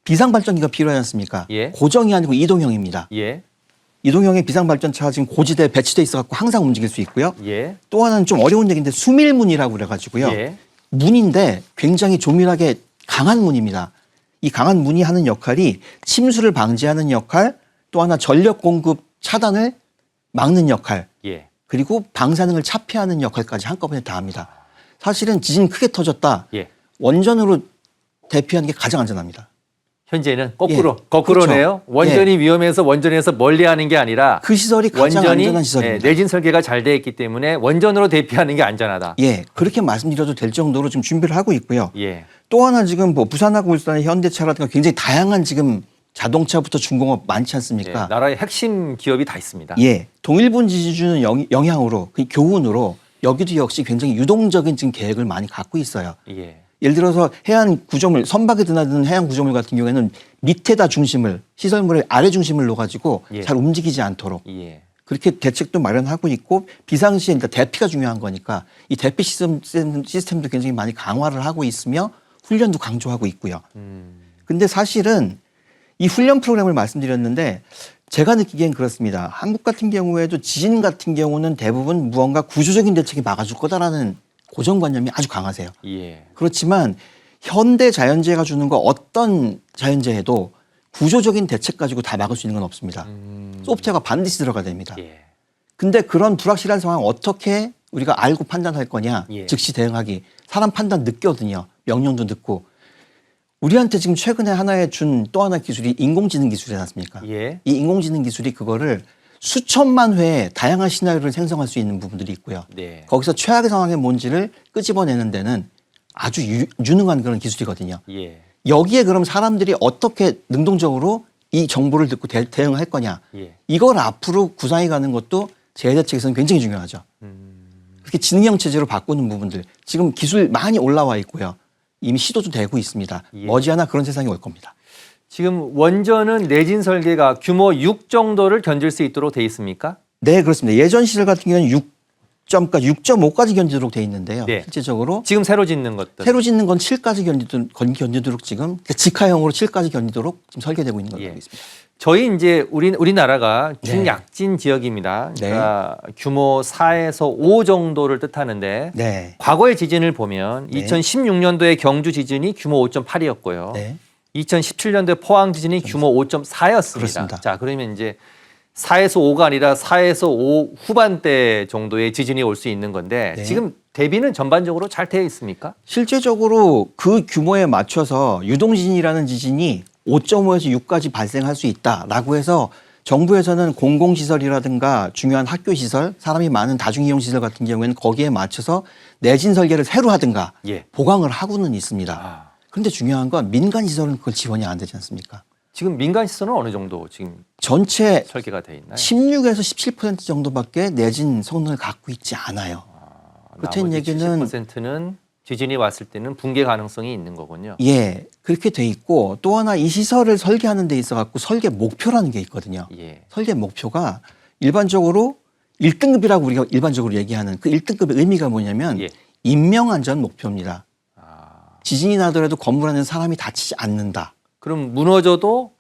비상발전기가 필요하지 않습니까? 예. 고정이 아니고 이동형입니다. 예. 이동형의 비상발전차가 지금 고지대에 배치돼 있어 갖고 항상 움직일 수 있고요. 예. 또 하나는 좀 어려운 얘기인데 수밀문이라고 그래 가지고요. 예. 문인데 굉장히 조밀하게 강한 문입니다. 이 강한 문이 하는 역할이 침수를 방지하는 역할, 또 하나 전력 공급 차단을 막는 역할, 예. 그리고 방사능을 차폐하는 역할까지 한꺼번에 다 합니다. 사실은 지진 크게 터졌다. 예. 원전으로 대피하는 게 가장 안전합니다. 현재는 거꾸로 예. 거꾸로네요. 그렇죠. 원전이 위험해서 원전에서 멀리하는 게 아니라 그 시설이 가장 원전이 안전한 시설입니다. 내진 설계가 잘 되어 있기 때문에 원전으로 대피하는 게 안전하다. 예, 그렇게 말씀드려도 될 정도로 지금 준비를 하고 있고요. 예. 또 하나 지금 뭐 부산하고 울산의 현대차라든가 굉장히 다양한 지금 자동차부터 중공업 많지 예. 않습니까? 나라의 핵심 기업이 다 있습니다. 예, 동일본 지진 주는 영향으로 그 교훈으로 여기도 역시 굉장히 유동적인 지금 계획을 많이 갖고 있어요. 예. 예를 들어서 해안 구조물, 선박에 드나드는 해안 구조물 같은 경우에는 밑에다 중심을, 시설물의 아래 중심을 놓아가지고 예. 잘 움직이지 않도록 예. 그렇게 대책도 마련하고 있고 비상시에 그러니까 대피가 중요한 거니까 이 대피 시스템도 굉장히 많이 강화를 하고 있으며 훈련도 강조하고 있고요. 근데 사실은 이 훈련 프로그램을 말씀드렸는데 제가 느끼기엔 그렇습니다. 한국 같은 경우에도 지진 같은 경우는 대부분 무언가 구조적인 대책이 막아줄 거다라는 고정관념이 아주 강하세요. 예. 그렇지만 현대 자연재해가 주는 거 어떤 자연재해도 구조적인 대책 가지고 다 막을 수 있는 건 없습니다. 소프트웨어가 반드시 들어가야 됩니다. 예. 근데 그런 불확실한 상황 어떻게 우리가 알고 판단할 거냐. 예. 즉시 대응하기. 사람 판단 늦거든요. 명령도 늦고. 우리한테 지금 최근에 하나의 준 또 하나 기술이 인공지능 기술이지 않습니까? 예. 이 인공지능 기술이 그거를 수천만 회의 다양한 시나리오를 생성할 수 있는 부분들이 있고요. 네. 거기서 최악의 상황의 뭔지를 끄집어내는 데는 아주 유능한 그런 기술이거든요. 예. 여기에 그럼 사람들이 어떻게 능동적으로 이 정보를 듣고 대응할 거냐. 예. 이걸 앞으로 구상해 가는 것도 재해대책에서는 굉장히 중요하죠. 그렇게 지능형 체제로 바꾸는 부분들. 지금 기술 많이 올라와 있고요. 이미 시도도 되고 있습니다. 예. 머지않아 그런 세상이 올 겁니다. 지금 원전은 내진 설계가 규모 6 정도를 견딜 수 있도록 돼 있습니까? 네, 그렇습니다. 예전 시설 같은 경우는 6.5까지 견디도록 돼 있는데요. 네. 실제적으로 지금 새로 짓는 것들. 새로 짓는 건 7까지 견디도록 지금 직하형으로 7까지 견디도록 지금 설계되고 있는 걸로 예. 알고 있습니다. 저희 이제 우리나라가 네. 중약진 지역입니다. 그러니까 규모 4에서 5 정도를 뜻하는데 네. 과거의 지진을 보면 네. 2016년도에 경주 지진이 규모 5.8이었고요. 네. 2017년도에 포항 지진이 규모 5.4였습니다. 그렇습니다. 자, 그러면 이제 4에서 5가 아니라 4에서 5 후반대 정도의 지진이 올 수 있는 건데 네. 지금 대비는 전반적으로 잘 되어 있습니까? 실제적으로 그 규모에 맞춰서 유동지진이라는 지진이 5.5에서 6까지 발생할 수 있다라고 해서 정부에서는 공공시설이라든가 중요한 학교시설, 사람이 많은 다중이용시설 같은 경우에는 거기에 맞춰서 내진 설계를 새로 하든가 예. 보강을 하고는 있습니다. 아. 그런데 중요한 건 민간시설은 그걸 지원이 안 되지 않습니까? 지금 민간 시설은 어느 정도 지금 전체 설계가 되어 있나요? 16에서 17% 정도밖에 내진 성능을 갖고 있지 않아요. 그렇다는 나머지 얘기는 70%는 지진이 왔을 때는 붕괴 가능성이 있는 거군요. 예, 그렇게 돼 있고 또 하나 이 시설을 설계하는 데 있어 갖고 설계 목표라는 게 있거든요. 예. 설계 목표가 일반적으로 1등급이라고 우리가 일반적으로 얘기하는 그 1등급의 의미가 뭐냐면 예. 인명안전 목표입니다. 아, 지진이 나더라도 건물 안에 사람이 다치지 않는다. 그럼 무너져도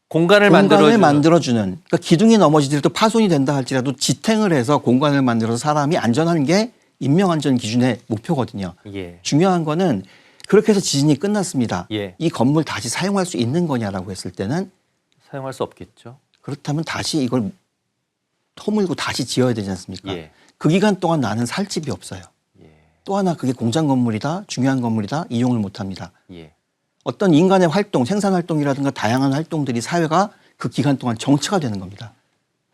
공간을 공간을 만들어주는 만들어주는 그러니까 기둥이 넘어지더라도 파손이 된다 할지라도 지탱을 해서 공간을 만들어서 사람이 안전한 게 인명안전 기준의 목표거든요. 예. 중요한 거는 그렇게 해서 지진이 끝났습니다. 예. 이 건물 다시 사용할 수 있는 거냐라고 했을 때는 사용할 수 없겠죠. 그렇다면 다시 이걸 허물고 다시 지어야 되지 않습니까? 예. 그 기간 동안 나는 살 집이 없어요. 예. 또 하나 그게 공장 건물이다, 중요한 건물이다, 이용을 못합니다. 예. 어떤 인간의 활동, 생산 활동이라든가 다양한 활동들이 사회가 그 기간 동안 정체가 되는 겁니다.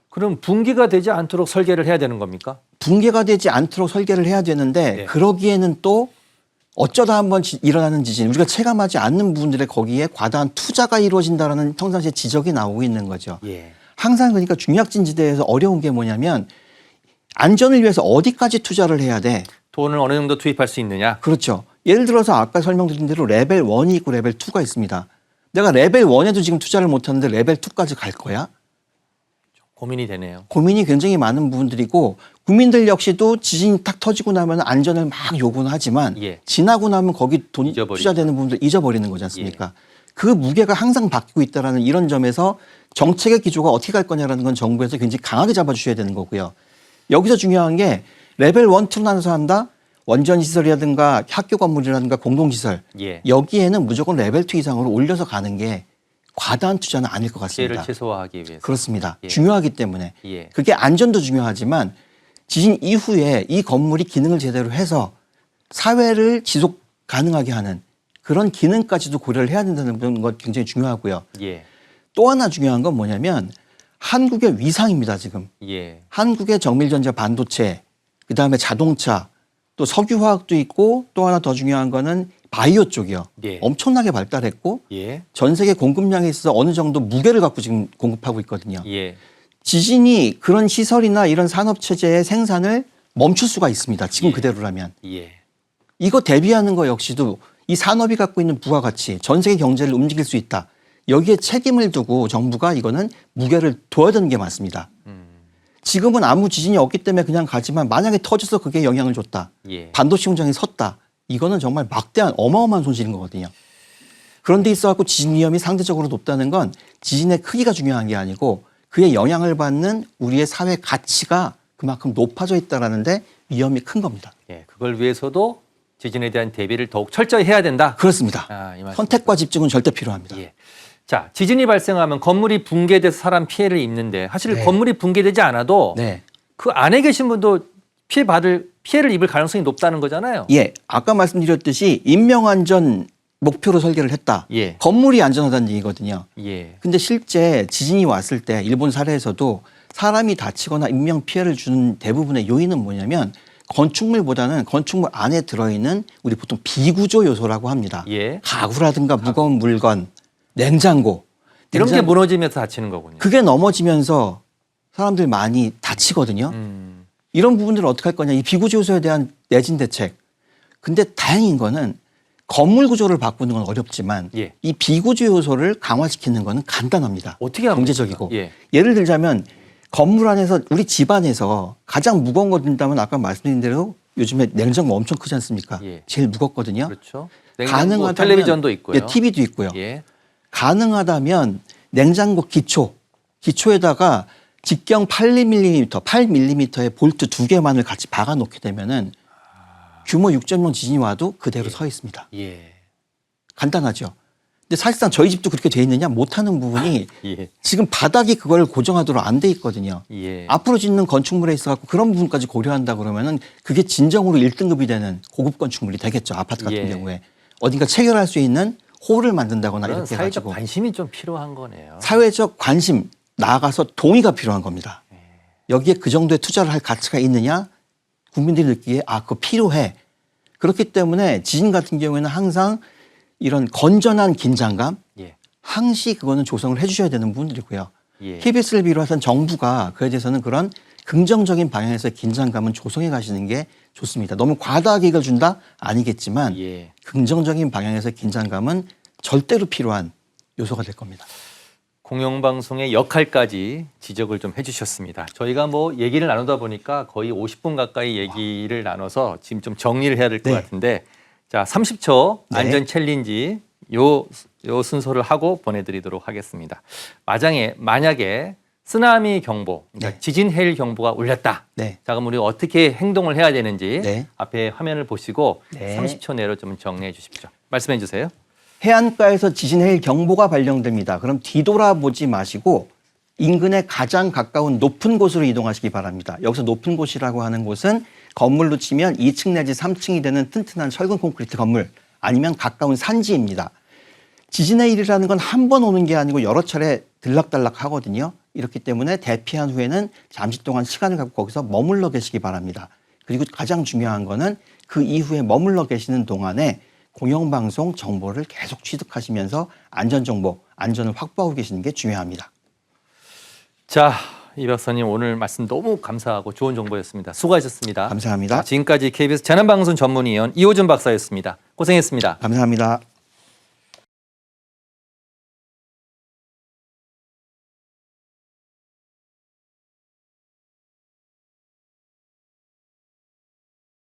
그럼 붕괴가 되지 않도록 설계를 해야 되는 겁니까? 붕괴가 되지 않도록 설계를 해야 되는데 네. 그러기에는 또 어쩌다 한번 일어나는 지진, 우리가 체감하지 않는 부분들에 거기에 과다한 투자가 이루어진다라는 평상시에 지적이 나오고 있는 거죠. 예. 항상 그러니까 중약진지대에서 어려운 게 뭐냐면 안전을 위해서 어디까지 투자를 해야 돼? 돈을 어느 정도 투입할 수 있느냐? 그렇죠. 예를 들어서 아까 설명드린 대로 레벨 1이 있고 레벨 2가 있습니다. 내가 레벨 1에도 지금 투자를 못하는데 레벨 2까지 갈 거야? 고민이 되네요. 고민이 굉장히 많은 부분들이고 국민들 역시도 지진이 딱 터지고 나면 안전을 막 요구는 하지만 예. 지나고 나면 거기 돈이 잊어버리죠. 투자되는 부분들 잊어버리는 거지 않습니까? 그 무게가 항상 바뀌고 있다는 이런 점에서 정책의 기조가 어떻게 갈 거냐라는 건 정부에서 굉장히 강하게 잡아주셔야 되는 거고요. 여기서 중요한 게 레벨 1, 2로 나눠서 한다? 원전시설이라든가 학교 건물이라든가 공동시설 예. 여기에는 무조건 레벨 2 이상으로 올려서 가는 게 과다한 투자는 아닐 것 피해를 같습니다. 최소화하기 위해서. 그렇습니다. 예. 중요하기 때문에 예. 그게 안전도 중요하지만 지진 이후에 이 건물이 기능을 제대로 해서 사회를 지속 가능하게 하는 그런 기능까지도 고려를 해야 된다는 것 굉장히 중요하고요. 예. 또 하나 중요한 건 뭐냐면 한국의 위상입니다. 지금 예. 한국의 정밀전자 반도체, 그다음에 자동차, 또 석유화학도 있고 또 하나 더 중요한 거는 바이오 쪽이요. 예. 엄청나게 발달했고 예. 전 세계 공급량에 있어서 어느 정도 무게를 갖고 지금 공급하고 있거든요. 예. 지진이 그런 시설이나 이런 산업 체제의 생산을 멈출 수가 있습니다. 지금 예. 그대로라면. 예. 이거 대비하는 거 역시도 이 산업이 갖고 있는 부가가치, 전 세계 경제를 움직일 수 있다. 여기에 책임을 두고 정부가 이거는 무게를 둬야 되는 게 맞습니다. 지금은 아무 지진이 없기 때문에 그냥 가지만 만약에 터져서 그게 영향을 줬다. 예. 반도체 공장이 섰다. 이거는 정말 막대한 어마어마한 손실인 거거든요. 그런데 있어갖고 지진 위험이 상대적으로 높다는 건 지진의 크기가 중요한 게 아니고 그의 영향을 받는 우리의 사회 가치가 그만큼 높아져 있다라는데 위험이 큰 겁니다. 예. 그걸 위해서도 지진에 대한 대비를 더욱 철저히 해야 된다. 그렇습니다. 아, 이 말씀. 선택과 집중은 절대 필요합니다. 예. 자, 지진이 발생하면 건물이 붕괴돼서 사람 피해를 입는데 사실 네. 건물이 붕괴되지 않아도 네. 그 안에 계신 분도 피해를 입을 가능성이 높다는 거잖아요. 예. 아까 말씀드렸듯이 인명안전 목표로 설계를 했다. 예. 건물이 안전하다는 얘기거든요. 예. 근데 실제 지진이 왔을 때 일본 사례에서도 사람이 다치거나 인명 피해를 주는 대부분의 요인은 뭐냐면 건축물보다는 건축물 안에 들어있는 우리 보통 비구조 요소라고 합니다. 예. 가구라든가 무거운 물건, 냉장고. 이런 게 냉장고. 무너지면서 다치는 거군요. 그게 넘어지면서 사람들 많이 다치거든요. 이런 부분들을 어떻게 할 거냐. 이 비구조 요소에 대한 내진 대책. 근데 다행인 거는 건물 구조를 바꾸는 건 어렵지만 예. 이 비구조 요소를 강화시키는 거는 간단합니다. 어떻게 합니까? 경제적이고. 예. 예를 들자면 건물 안에서 우리 집 안에서 가장 무거운 거 든다면 아까 말씀드린 대로 요즘에 냉장고 엄청 크지 않습니까? 예. 제일 무겁거든요. 그렇죠. 가능하다면 텔레비전도 있고요. 예, TV도 있고요. 예. 가능하다면 냉장고 기초에다가 직경 8mm의 볼트 2개만을 같이 박아 놓게 되면은 규모 6.0 지진이 와도 그대로 서 있습니다. 예. 간단하죠. 근데 사실상 저희 집도 그렇게 돼 있느냐 못하는 부분이 예. 지금 바닥이 그걸 고정하도록 안 돼 있거든요. 예. 앞으로 짓는 건축물에 있어서 그런 부분까지 고려한다 그러면은 그게 진정으로 1등급이 되는 고급 건축물이 되겠죠. 아파트 같은 예. 경우에 어딘가 체결할 수 있는 홀을 만든다거나 그런 이렇게 사회적 해가지고 관심이 좀 필요한 거네요. 사회적 관심 나아가서 동의가 필요한 겁니다. 여기에 그 정도의 투자를 할 가치가 있느냐 국민들이 느끼기에 그거 필요해. 그렇기 때문에 지진 같은 경우에는 항상 이런 건전한 긴장감 예. 항시 그거는 조성을 해주셔야 되는 부분들이고요. 예. KBS를 비롯한 정부가 그에 대해서는 그런 긍정적인 방향에서 긴장감은 조성해 가시는 게 좋습니다. 너무 과다하게 이걸 준다? 아니겠지만 예. 긍정적인 방향에서 긴장감은 절대로 필요한 요소가 될 겁니다. 공영방송의 역할까지 지적을 좀 해주셨습니다. 저희가 뭐 얘기를 나누다 보니까 거의 50분 가까이 얘기를 나눠서 지금 좀 정리를 해야 될 것 네. 같은데 자 30초 네. 안전 챌린지 요 순서를 하고 보내드리도록 하겠습니다. 만약에 쓰나미 경보, 그러니까 네. 지진 해일 경보가 울렸다. 네. 자 그럼 우리 어떻게 행동을 해야 되는지 네. 앞에 화면을 보시고 네. 30초 내로 좀 정리해 주십시오. 말씀해 주세요. 해안가에서 지진 해일 경보가 발령됩니다. 그럼 뒤돌아보지 마시고 인근에 가장 가까운 높은 곳으로 이동하시기 바랍니다. 여기서 높은 곳이라고 하는 곳은 건물로 치면 2층 내지 3층이 되는 튼튼한 철근 콘크리트 건물 아니면 가까운 산지입니다. 지진 해일이라는 건 한 번 오는 게 아니고 여러 차례 들락달락 하거든요. 이렇기 때문에 대피한 후에는 잠시 동안 시간을 갖고 거기서 머물러 계시기 바랍니다. 그리고 가장 중요한 거는 그 이후에 머물러 계시는 동안에 공영방송 정보를 계속 취득하시면서 안전정보, 안전을 확보하고 계시는 게 중요합니다. 자, 이 박사님 오늘 말씀 너무 감사하고 좋은 정보였습니다. 수고하셨습니다. 감사합니다. 자, 지금까지 KBS 재난방송 전문위원 이호준 박사였습니다. 고생했습니다. 감사합니다.